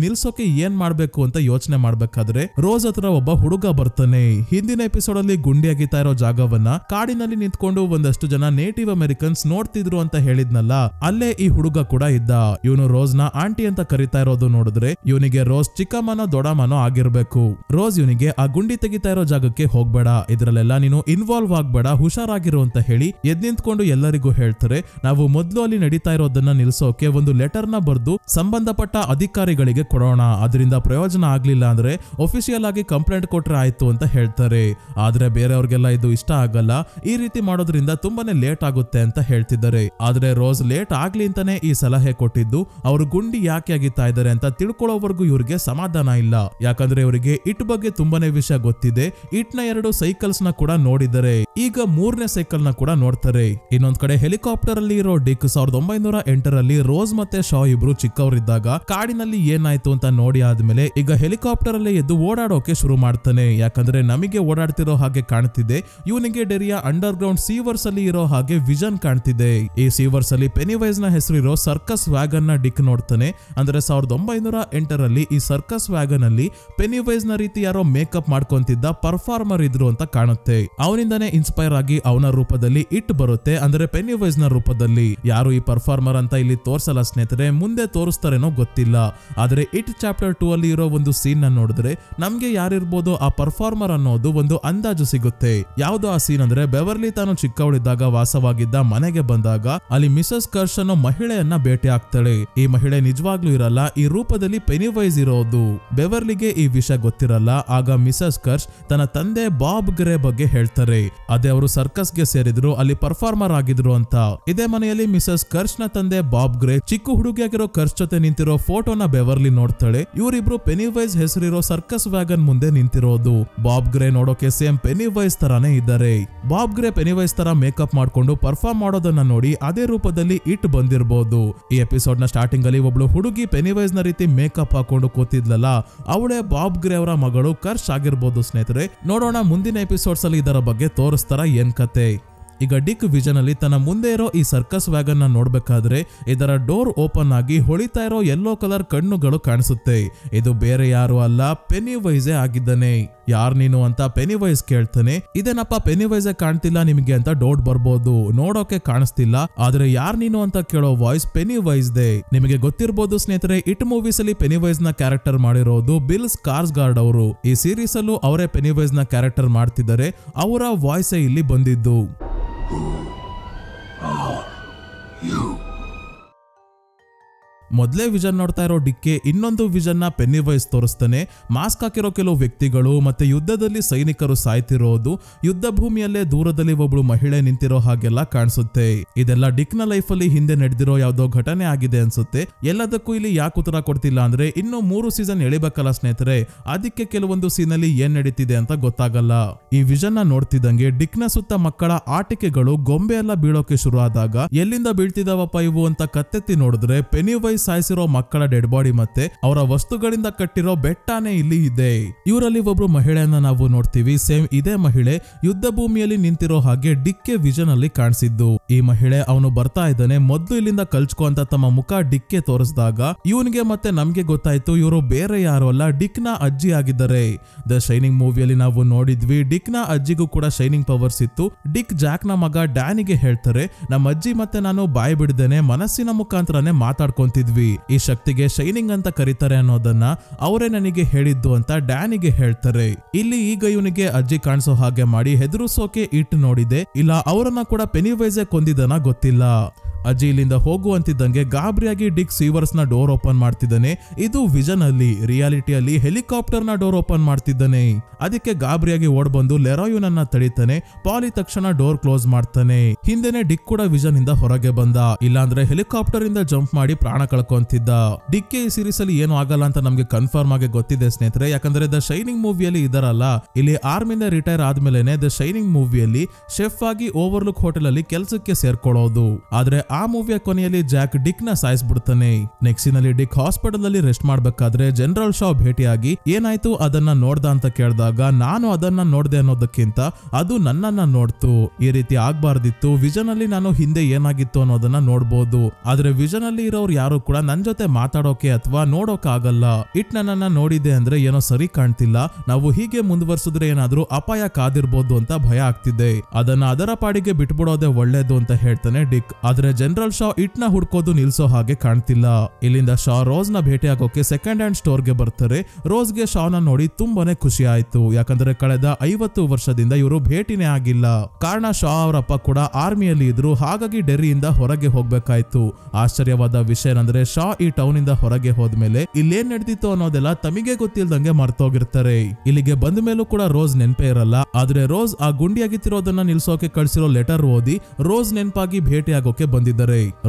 ನಿಲ್ಸೋಕೆ ಏನ್ ಮಾಡ್ಬೇಕು ಅಂತ ಯೋಚನೆ ಮಾಡ್ಬೇಕಾದ್ರೆ ರೋಸ್ ಹತ್ರ ಒಬ್ಬ ಹುಡುಗ ಬರ್ತಾನೆ. ಹಿಂದಿನ ಎಪಿಸೋಡ್ ಅಲ್ಲಿ ಗುಂಡಿ ಅಗಿತಾ ಇರೋ ಜಾಗವನ್ನ ಕಾಡಿನಲ್ಲಿ ನಿಂತ್ಕೊಂಡು ಒಂದಷ್ಟು ಜನ ನೇಟಿವ್ ಅಮೆರಿಕನ್ಸ್ ನೋಡ್ತಿದ್ರು ಅಂತ ಹೇಳಿದ್ನಲ್ಲ, ಅಲ್ಲೇ ಈ ಹುಡುಗ ಕೂಡ ಇದ್ದ. ಇವನು ರೋಸ್ ನ ಆಂಟಿ ಅಂತ ಕರಿತಾ ಇರೋದು ನೋಡಿದ್ರೆ ಇವನಿಗೆ ರೋಸ್ ಚಿಕ್ಕಮ್ಮನೋ ದೊಡ್ಡಮ್ಮನೋ ಆಗಿರ್ಬೇಕು. ರೋಸ್ ಇವನಿಗೆ ಆ ಗುಂಡಿ ತೆಗಿತಾ ಇರೋ ಜಾಗಕ್ಕೆ ಹೋಗ್ಬೇಡ, ಇದ್ರಲ್ಲೆಲ್ಲ ನೀನು ಇನ್ವಾಲ್ವ್ ಆಗ್ಬೇಡ, ಹುಷಾರಾಗಿರು ಅಂತ ಹೇಳಿ ಎದ್ ನಿಂತ್ಕೊಂಡು ಎಲ್ಲರಿಗೂ ಹೇಳ್ತಾರೆ. ನಾವು ಮೊದ್ಲು ಅಲ್ಲಿ ನಡೀತಾ ಇರೋದನ್ನ ನಿಲ್ಸೋಕೆ ಒಂದು ಲೆಟರ್ ನ ಬರ್ದು ಸಂಬಂಧಪಟ್ಟ ಅಧಿಕಾರಿಗಳಿಗೆ ಕೊಡೋಣ, ಅದರಿಂದ ಪ್ರಯೋಜನ ಆಗ್ಲಿಲ್ಲ ಅಂದ್ರೆ ಒಫಿಷಿಯಲ್ ಆಗಿ ಕಂಪ್ಲೇಂಟ್ ಕೊಟ್ರೆ ಆಯ್ತು ಅಂತ ಹೇಳ್ತಾರೆ. ಆದ್ರೆ ಬೇರೆಯವ್ರಿಗೆಲ್ಲ ಇದು ಇಷ್ಟ ಆಗಲ್ಲ, ಈ ರೀತಿ ಮಾಡೋದ್ರಿಂದ ತುಂಬಾನೇ ಲೇಟ್ ಆಗುತ್ತೆ ಅಂತ ಹೇಳ್ತಿದ್ದಾರೆ. ಆದ್ರೆ ರೋಸ್ ಲೇಟ್ ಆಗ್ಲಿ ಅಂತಾನೆ ಈ ಸಲಹೆ ಕೊಟ್ಟಿದ್ದು. ಅವರು ಗುಂಡಿ ಯಾಕೆ ಆಗಿತಾ ಇದ್ದಾರೆ ಅಂತ ತಿಳ್ಕೊಳ್ಳೋವರೆಗೂ ಇವ್ರಿಗೆ ಸಮಾಧಾನ ಇಲ್ಲ. ಯಾಕಂದ್ರೆ ಇವರಿಗೆ ಇಟ್ ಬಗ್ಗೆ ತುಂಬಾನೇ ವಿಷಯ ಗೊತ್ತಿದೆ. ಇಟ್ ನ 2 ಸೈಕಲ್ಸ್ ನ ಕೂಡ ನೋಡಿದ್ದಾರೆ, ಈಗ 3ನೇ ಸೈಕಲ್ ನ ಕೂಡ ನೋಡ್ತಾರೆ. ಇನ್ನೊಂದ್ ಕಡೆ ಹೆಲಿಕಾಪ್ಟರ್ ಅಲ್ಲಿ ಇರೋ ಡಿಕ್ 1908ರಲ್ಲಿ ರೋಸ್ ಮತ್ತೆ ಶಾ ಇಬ್ರು ಚಿಕ್ಕವರಿದ್ದಾಗ ಕಾಡಿನಲ್ಲಿ ಏನಾಯ್ತು ಅಂತ ನೋಡಿ ಆದ್ಮೇಲೆ ಈಗ ಹೆಲಿಕಾಪ್ಟರ್ ಅಲ್ಲೇ ಎದ್ದು ಓಡಾಡೋಕೆ ಶುರು ಮಾಡ್ತಾನೆ. ಯಾಕಂದ್ರೆ ನಮಗೆ ಓಡಾಡ್ತಿರೋ ಹಾಗೆ ಕಾಣ್ತಿದೆ, ಇವನಿಗೆ ಡೆರಿಯ ಅಂಡರ್ ಗ್ರೌಂಡ್ ಸೀವರ್ಸ್ ಅಲ್ಲಿ ಇರೋ ಹಾಗೆ ವಿಷನ್ ಕಾಣ್ತಿದೆ. ಈ ಸೀವರ್ಸ್ ಅಲ್ಲಿ ಪೆನಿವೈಸ್ ನ ಹೆಸರಿರೋ ಸರ್ಕಸ್ ವ್ಯಾಗನ್ ನ ಡಿಕ್ ನೋಡ್ತಾನೆ. ಅಂದ್ರೆ 1908ರಲ್ಲಿ ಈ ಸರ್ಕಸ್ ವ್ಯಾಗನ್ ಅಲ್ಲಿ ಪೆನಿವೈಸ್ ನ ರೀತಿ ಯಾರೋ ಮೇಕಪ್ ಮಾಡ್ಕೊಂತಿದ್ದ ಪರ್ಫಾರ್ಮರ್ ಇದ್ರು ಅಂತ ಕಾಣುತ್ತೆ. ಅವನಿಂದಾನೇ ಇನ್ಸ್ಪೈರ್ ಆಗಿ ಅವನ ರೂಪದಲ್ಲಿ ಇಟ್ ಬರುತ್ತೆ, ಅಂದ್ರೆ ಪೆನಿವೈಸ್ ನ ರೂಪದಲ್ಲಿ. ಯಾರು ಈ ಪರ್ಫಾರ್ಮರ್ ಅಂತ ಇಲ್ಲಿ ತೋರ್ಸಲ್ಲ ಸ್ನೇಹಿತರೆ, ಮುಂದೆ ತೋರಿಸ್ತಾರೇನೋ ಗೊತ್ತಿಲ್ಲ. ಆದ್ರೆ ಇಟ್ ಚಾಪ್ಟರ್ 2 ಅಲ್ಲಿ ಇರೋ ಒಂದು ಸೀನ್ ನ ನೋಡಿದ್ರೆ ನಮ್ಗೆ ಯಾರಿರ್ಬೋದು ಆ ಪರ್ಫಾರ್ಮರ್ ಅನ್ನೋದು ಒಂದು ಅಂದಾಜು ಸಿಗುತ್ತೆ. ಯಾವ್ದು ಆ ಸೀನ್ ಅಂದ್ರೆ ಬೆವರ್ಲಿ ತಾನು ಚಿಕ್ಕವಳಿದ್ದಾಗ ವಾಸವಾಗಿದ್ದ ಮನೆಗೆ ಬಂದಾಗ ಅಲ್ಲಿ ಮಿಸಸ್ ಕರ್ಷ್ ಅನ್ನೋ ಮಹಿಳೆಯನ್ನ ಭೇಟಿ ಆಗ್ತಾಳೆ. ಈ ಮಹಿಳೆ ನಿಜವಾಗ್ಲೂ ಇರಲ್ಲ, ಈ ರೂಪದಲ್ಲಿ ಪೆನಿವೈಸ್ ಇರೋದು. ಬೆವರ್ಲಿಗೆ ಈ ವಿಷಯ ಗೊತ್ತಿರಲ್ಲ. ಆಗ ಮಿಸಸ್ ಕರ್ಷ್ ತನ್ನ ತಂದೆ ಬಾಬ್ ಗ್ರೇ ಬಗ್ಗೆ ಹೇಳ್ತಾರೆ. ಅದೇ ಅವರು ಸರ್ಕಸ್ ಗೆ ಸೇರಿದ್ರು, ಅಲ್ಲಿ ಪರ್ಫಾರ್ಮರ್ ಆಗಿದ್ರು ಅಂತ. ಇದೇ ಮನೆಯಲ್ಲಿ ಮಿಸಸ್ ಕರ್ಷ್ ನ ತಂದೆ ಬಾಬ್ ಗ್ರೇ ಚಿಕ್ಕ ಹುಡುಗಿಯಾಗಿರೋ ಕರ್ಷ್ ಜೊತೆ ನಿಂತಿರೋ ಫೋಟೋನ ಬೆವರ್ಲಿ ನೋಡ್ತಾಳೆ. ಇವರಿಬ್ರು ಪೆನಿವೈಸ್ ಹೆಸರಿರೋ ಸರ್ಕಸ್ ವ್ಯಾಗನ್ ಮುಂದೆ ನಿಂತಿರೋದು. ಬಾಬ್ ಗ್ರೇ ನೋಡೋಕೆ ಸೇಮ್ ಪೆನಿವೈಸ್ ತರಾನೇ ಇದ್ದಾರೆ. ಬಾಬ್ ಗ್ರೇ ಪೆನಿವೈಸ್ ತರ ಮೇಕಪ್ ಮಾಡ್ಕೊಂಡು ಪರ್ಫಾರ್ಮ್ ಮಾಡೋದನ್ನ ನೋಡಿ ಅದೇ ರೂಪದಲ್ಲಿ ಇಟ್ ಬಂದಿರಬಹುದು. ಈ ಎಪಿಸೋಡ್ ನ ಸ್ಟಾರ್ಟಿಂಗ್ ಅಲ್ಲಿ ಒಬ್ಳು ಹುಡುಗಿ ಪೆನಿವೈಸ್ ನ ರೀತಿ ಮೇಕಪ್ ಹಾಕೊಂಡು ಕೂತಿದ್ಲಲ್ಲ, ಅವಳೇ ಬಾಬ್ ಗ್ರೇ ಅವರ ಮಗಳು ಕರ್ಷ್ ಆಗಿರ್ಬೋದು ಸ್ನೇಹಿತರೆ. ನೋಡೋಣ ಮುಂದಿನ ಎಪಿಸೋಡ್ಸ್ ಅಲ್ಲಿ ಇದರ ಬಗ್ಗೆ ತೋರಿಸ್ತಾರ ಏನ್ ಕತೆ. ಈಗ ಡಿಕ್ ವಿಷನ್ ಅಲ್ಲಿ ತನ್ನ ಮುಂದೆ ಇರೋ ಈ ಸರ್ಕಸ್ ವ್ಯಾಗನ್ ನ ನೋಡ್ಬೇಕಾದ್ರೆ ಇದರ ಡೋರ್ ಓಪನ್ ಆಗಿ ಹೊಳಿತಾ ಇರೋ ಯೆಲ್ಲೋ ಕಲರ್ ಕಣ್ಣುಗಳು ಕಾಣಿಸುತ್ತೆ. ಇದು ಬೇರೆ ಯಾರು ಅಲ್ಲ, ಪೆನಿವೈಸೇ ಆಗಿದ್ದಾನೆ. ಯಾರ್ ನೀನು ಅಂತ ಪೆನಿವೈಸ್ ಕೇಳ್ತಾನೆ. ಇದೇನಪ್ಪ ಪೆನಿವೈಸೇ ಕಾಣ್ತಿಲ್ಲ ನಿಮಗೆ ಅಂತ ಡೌಟ್ ಬರ್ಬೋದು, ನೋಡೋಕೆ ಕಾಣಿಸ್ತಿಲ್ಲ, ಆದ್ರೆ ಯಾರ್ ನೀನು ಅಂತ ಕೇಳೋ ವಾಯ್ಸ್ ಪೆನಿವೈಸ್ ದೇ. ನಿಮಗೆ ಗೊತ್ತಿರಬಹುದು ಸ್ನೇಹಿತರೆ, ಇಟ್ ಮೂವೀಸ್ ಅಲ್ಲಿ ಪೆನಿವೈಸ್ ನ ಕ್ಯಾರೆಕ್ಟರ್ ಮಾಡಿರೋದು ಬಿಲ್ ಸ್ಕಾರ್ಸ್ಗಾರ್ಡ್ ಅವರು. ಈ ಸೀರೀಸ್ ಅಲ್ಲೂ ಅವರೇ ಪೆನಿವೈಸ್ ನ ಕ್ಯಾರೆಕ್ಟರ್ ಮಾಡ್ತಿದ್ದಾರೆ, ಅವರ ವಾಯ್ಸ್ ಇಲ್ಲಿ ಬಂದಿದ್ದು. ಮೊದಲೇ ವಿಷನ್ ನೋಡ್ತಾ ಇರೋ ಡಿಕ್ಕೆ ಇನ್ನೊಂದು ವಿಷನ್ ನ ಪೆನ್ನಿವೈಸ್ ತೋರಿಸ್ತಾನೆ. ಮಾಸ್ಕ್ ಹಾಕಿರೋ ಕೆಲವು ವ್ಯಕ್ತಿಗಳು ಮತ್ತೆ ಯುದ್ಧದಲ್ಲಿ ಸೈನಿಕರು ಸಾಯ್ತಿರೋದು, ಯುದ್ಧ ಭೂಮಿಯಲ್ಲೇ ದೂರದಲ್ಲಿ ಒಬ್ಳು ಮಹಿಳೆ ನಿಂತಿರೋ ಹಾಗೆಲ್ಲ ಕಾಣಿಸುತ್ತೆ. ಇದೆಲ್ಲ ಡಿಕ್ ನ ಲೈಫ್ ಅಲ್ಲಿ ಹಿಂದೆ ನಡೆದಿರೋ ಯಾವ್ದೋ ಘಟನೆ ಆಗಿದೆ ಅನ್ಸುತ್ತೆ. ಎಲ್ಲದಕ್ಕೂ ಇಲ್ಲಿ ಯಾಕೆ ಉತ್ತರ ಕೊಡ್ತಿಲ್ಲ ಅಂದ್ರೆ ಇನ್ನು 3 ಸೀಸನ್ ಎಳಿಬೇಕಲ್ಲ ಸ್ನೇಹಿತರೆ, ಅದಕ್ಕೆ ಕೆಲವೊಂದು ಸೀನ್ ಅಲ್ಲಿ ಏನ್ ನಡೀತಿದೆ ಅಂತ ಗೊತ್ತಾಗಲ್ಲ. ಈ ವಿಷನ್ ನ ನೋಡ್ತಿದ್ದಂಗೆ ಡಿಕ್ ನ ಸುತ್ತ ಮಕ್ಕಳ ಆಟಿಕೆಗಳು ಗೊಂಬೆ ಎಲ್ಲ ಬೀಳೋಕೆ ಶುರು ಆದಾಗ ಎಲ್ಲಿಂದ ಬೀಳ್ತಿದಾವಪ್ಪ ಇವು ಅಂತ ಕತ್ತೆತ್ತಿ ನೋಡಿದ್ರೆ ಪೆನಿವೈಸ್ ಸಾಯಿಸಿರೋ ಮಕ್ಕಳ ಡೆಡ್ ಬಾಡಿ ಮತ್ತೆ ಅವರ ವಸ್ತುಗಳಿಂದ ಕಟ್ಟಿರೋ ಬೆಟ್ಟಾನೇ ಇಲ್ಲಿ ಇದೆ. ಇವರಲ್ಲಿ ಒಬ್ರು ಮಹಿಳೆಯನ್ನ ನಾವು ನೋಡ್ತೀವಿ. ಸೇಮ್ ಇದೇ ಮಹಿಳೆ ಯುದ್ಧ ಭೂಮಿಯಲ್ಲಿ ನಿಂತಿರೋ ಹಾಗೆ ಡಿಕ್ಕೆ ವಿಷನ್ ಅಲ್ಲಿ ಕಾಣಿಸಿದ್ದು. ಈ ಮಹಿಳೆ ಅವನು ಬರ್ತಾ ಇದ್ದಾನೆ, ಮೊದ್ಲು ಇಲ್ಲಿಂದ ಕಲ್ಚ್ಕೊ ಅಂತ ತಮ್ಮ ಮುಖ ಡಿಕ್ಕೆ ತೋರಿಸಿದಾಗ ಇವನಿಗೆ ಮತ್ತೆ ನಮ್ಗೆ ಗೊತ್ತಾಯ್ತು ಇವರು ಬೇರೆ ಯಾರು ಅಲ್ಲ, ಡಿಕ್ ನ ಅಜ್ಜಿ ಆಗಿದ್ದಾರೆ. ದ ಶೈನಿಂಗ್ ಮೂವಿಯಲ್ಲಿ ನಾವು ನೋಡಿದ್ವಿ, ಡಿಕ್ ನ ಅಜ್ಜಿಗೂ ಕೂಡ ಶೈನಿಂಗ್ ಪವರ್ಸ್ ಇತ್ತು. ಡಿಕ್ ಜಾಕ್ ನ ಮಗ ಡ್ಯಾನಿಗೆ ಹೇಳ್ತಾರೆ, ನಮ್ಮ ಅಜ್ಜಿ ಮತ್ತೆ ನಾನು ಬಾಯಿ ಬಿಡ್ದೇನೆ ಮನಸ್ಸಿನ ಮುಖಾಂತರನೇ ಮಾತಾಡ್ಕೊಂತಿದ್ವಿ, ಈ ಶಕ್ತಿಗೆ ಶೈನಿಂಗ್ ಅಂತ ಕರೀತಾರೆ ಅನ್ನೋದನ್ನ ಅವರೇ ನನಗೆ ಹೇಳಿದ್ದು ಅಂತ ಡ್ಯಾನಿಗೆ ಹೇಳ್ತಾರೆ. ಇಲ್ಲಿ ಈಗ ಇವನಿಗೆ ಅಜ್ಜಿ ಕಾಣಿಸೋ ಹಾಗೆ ಮಾಡಿ ಹೆದರಿಸೋಕೆ ಇಟ್ ನೋಡಿದೆ, ಇಲ್ಲ ಅವರನ್ನ ಕೂಡ ಪೆನಿವೈಸೇ ಕೊಂದಿದನ ಗೊತ್ತಿಲ್ಲ. ಅಜ್ಜಿ ಇಲ್ಲಿಂದ ಹೋಗುವಂತಿದ್ದಂಗೆ ಗಾಬರಿಯಾಗಿ ಡಿಕ್ ಸೀವರ್ಸ್ ನ ಡೋರ್ ಓಪನ್ ಮಾಡ್ತಿದ್ದಾನೆ. ಇದು ವಿಷನ್ ಅಲ್ಲಿ, ರಿಯಾಲಿಟಿಯಲ್ಲಿ ಹೆಲಿಕಾಪ್ಟರ್ ನ ಡೋರ್ ಓಪನ್ ಮಾಡ್ತಿದ್ದಾನೆ. ಅದಕ್ಕೆ ಗಾಬರಿಯಾಗಿ ಓಡ್ ಬಂದು ಲೆರಾಯುನನ್ನ ತಡಿತಾನೆ. ಪಾಲಿ ತಕ್ಷಣ ಡೋರ್ ಕ್ಲೋಸ್ ಮಾಡ್ತಾನೆ. ಹಿಂದೆನೆ ಡಿಕ್ ಕೂಡ ವಿಷನ್ ಇಂದ ಹೊರಗೆ ಬಂದ, ಇಲ್ಲಾಂದ್ರೆ ಹೆಲಿಕಾಪ್ಟರ್ ಇಂದ ಜಂಪ್ ಮಾಡಿ ಪ್ರಾಣ ಕಳ್ಕೊಂತಿದ್ದ. ಡಿಕ್ ಈ ಸೀರೀಸ್ ಅಲ್ಲಿ ಏನು ಆಗಲ್ಲ ಅಂತ ನಮ್ಗೆ ಕನ್ಫರ್ಮ್ ಆಗಿ ಗೊತ್ತಿದೆ ಸ್ನೇಹಿತರೆ, ಯಾಕಂದ್ರೆ ದ ಶೈನಿಂಗ್ ಮೂವಿಯಲ್ಲಿ ಇದರಲ್ಲ, ಇಲ್ಲಿ ಆರ್ಮಿಂದ ರಿಟೈರ್ ಆದ್ಮೇಲೆನೆ ದ ಶೈನಿಂಗ್ ಮೂವಿಯಲ್ಲಿ ಶೆಫ್ ಆಗಿ ಓವರ್ಲುಕ್ ಹೋಟೆಲ್ ಅಲ್ಲಿ ಕೆಲಸಕ್ಕೆ ಸೇರ್ಕೊಳ್ಳೋದು. ಆದ್ರೆ ಆ ಮೂವಿಯ ಕೊನೆಯಲ್ಲಿ ಜಾಕ್ ಡಿಕ್ ನ ಸಾಯಿಸ್ಬಿಡ್ತಾನೆ. ನೆಕ್ಸ್ಟ್ ನಲ್ಲಿ ಡಿಕ್ ಹಾಸ್ಪಿಟಲ್ ಅಲ್ಲಿ ರೆಸ್ಟ್ ಮಾಡ್ಬೇಕಾದ್ರೆ ಜನರಲ್ ಶಾ ಭೇಟಿಯಾಗಿ ಏನಾಯ್ತು ಅದನ್ನ ನೋಡ್ದ ಅಂತ ಕೇಳಿದಾಗ ನಾನು ಅದನ್ನ ನೋಡ್ದೆ ಅನ್ನೋದಕ್ಕಿಂತ ಅದು ನನ್ನನ್ನ ನೋಡ್ತು, ಈ ರೀತಿ ಆಗ್ಬಾರ್ದಿತ್ತು, ವಿಷನ್ ಅಲ್ಲಿ ನಾನು ಹಿಂದೆ ಏನಾಗಿತ್ತು ಅನ್ನೋದನ್ನ ನೋಡ್ಬೋದು, ಆದ್ರೆ ವಿಷನ್ ಅಲ್ಲಿ ಇರೋರು ಯಾರು ಕೂಡ ನನ್ ಜೊತೆ ಮಾತಾಡೋಕೆ ಅಥವಾ ನೋಡೋಕೆ ಆಗಲ್ಲ. ಇಟ್ ನನ್ನನ್ನ ನೋಡಿದೆ ಅಂದ್ರೆ ಏನೋ ಸರಿ ಕಾಣ್ತಿಲ್ಲ, ನಾವು ಹೀಗೆ ಮುಂದುವರ್ಸಿದ್ರೆ ಏನಾದ್ರೂ ಅಪಾಯ ಕಾದಿರ್ಬೋದು ಅಂತ ಭಯ ಆಗ್ತಿದೆ, ಅದನ್ನ ಅದರ ಪಾಡಿಗೆ ಬಿಟ್ಬಿಡೋದೇ ಒಳ್ಳೇದು ಅಂತ ಹೇಳ್ತಾನೆ ಡಿಕ್. ಆದ್ರೆ ಜನರಲ್ ಶಾ ಇಟ್ ನ ಹುಡ್ಕೋದು ನಿಲ್ಸೋ ಹಾಗೆ ಕಾಣ್ತಿಲ್ಲ. ಇಲ್ಲಿಂದ ಶಾ ರೋಸ್ ನ ಭೇಟಿ ಆಗೋಕೆ ಸೆಕೆಂಡ್ ಹ್ಯಾಂಡ್ ಸ್ಟೋರ್ ಗೆ ಬರ್ತಾರೆ. ರೋಸ್ ಗೆ ಶಾ ನ ನೋಡಿ ತುಂಬಾನೇ ಖುಷಿ ಆಯ್ತು, ಯಾಕಂದ್ರೆ ಕಳೆದ 50 ವರ್ಷದಿಂದ ಇವರು ಭೇಟಿನೇ ಆಗಿಲ್ಲ. ಕಾರಣ ಶಾ ಅವರಪ್ಪ ಕೂಡ ಆರ್ಮಿಯಲ್ಲಿ ಇದ್ರು, ಹಾಗಾಗಿ ಡೆರ್ರಿಯಿಂದ ಹೊರಗೆ ಹೋಗ್ಬೇಕಾಯ್ತು. ಆಶ್ಚರ್ಯವಾದ ವಿಷಯ ಏನಂದ್ರೆ ಶಾ ಈ ಟೌನ್ ಇಂದ ಹೊರಗೆ ಹೋದ್ಮೇಲೆ ಇಲ್ಲೇನ್ ನಡೆದಿತ್ತು ಅನ್ನೋದೆಲ್ಲ ತಮಗೆ ಗೊತ್ತಿಲ್ದಂಗೆ ಮರ್ತೋಗಿರ್ತಾರೆ. ಇಲ್ಲಿಗೆ ಬಂದ ಮೇಲೂ ಕೂಡ ರೋಸ್ ನೆನ್ಪೇ ಇರಲ್ಲ. ಆದ್ರೆ ರೋಸ್ ಆ ಗುಂಡಿಯಾಗಿತ್ತಿರೋದನ್ನ ನಿಲ್ಸೋಕೆ ಕಳ್ಸಿರೋ ಲೆಟರ್ ಓದಿ ರೋಸ್ ನೆನ್ಪಾಗಿ ಭೇಟಿ ಆಗೋಕೆ ಬಂದಿದ್ದಾರೆ.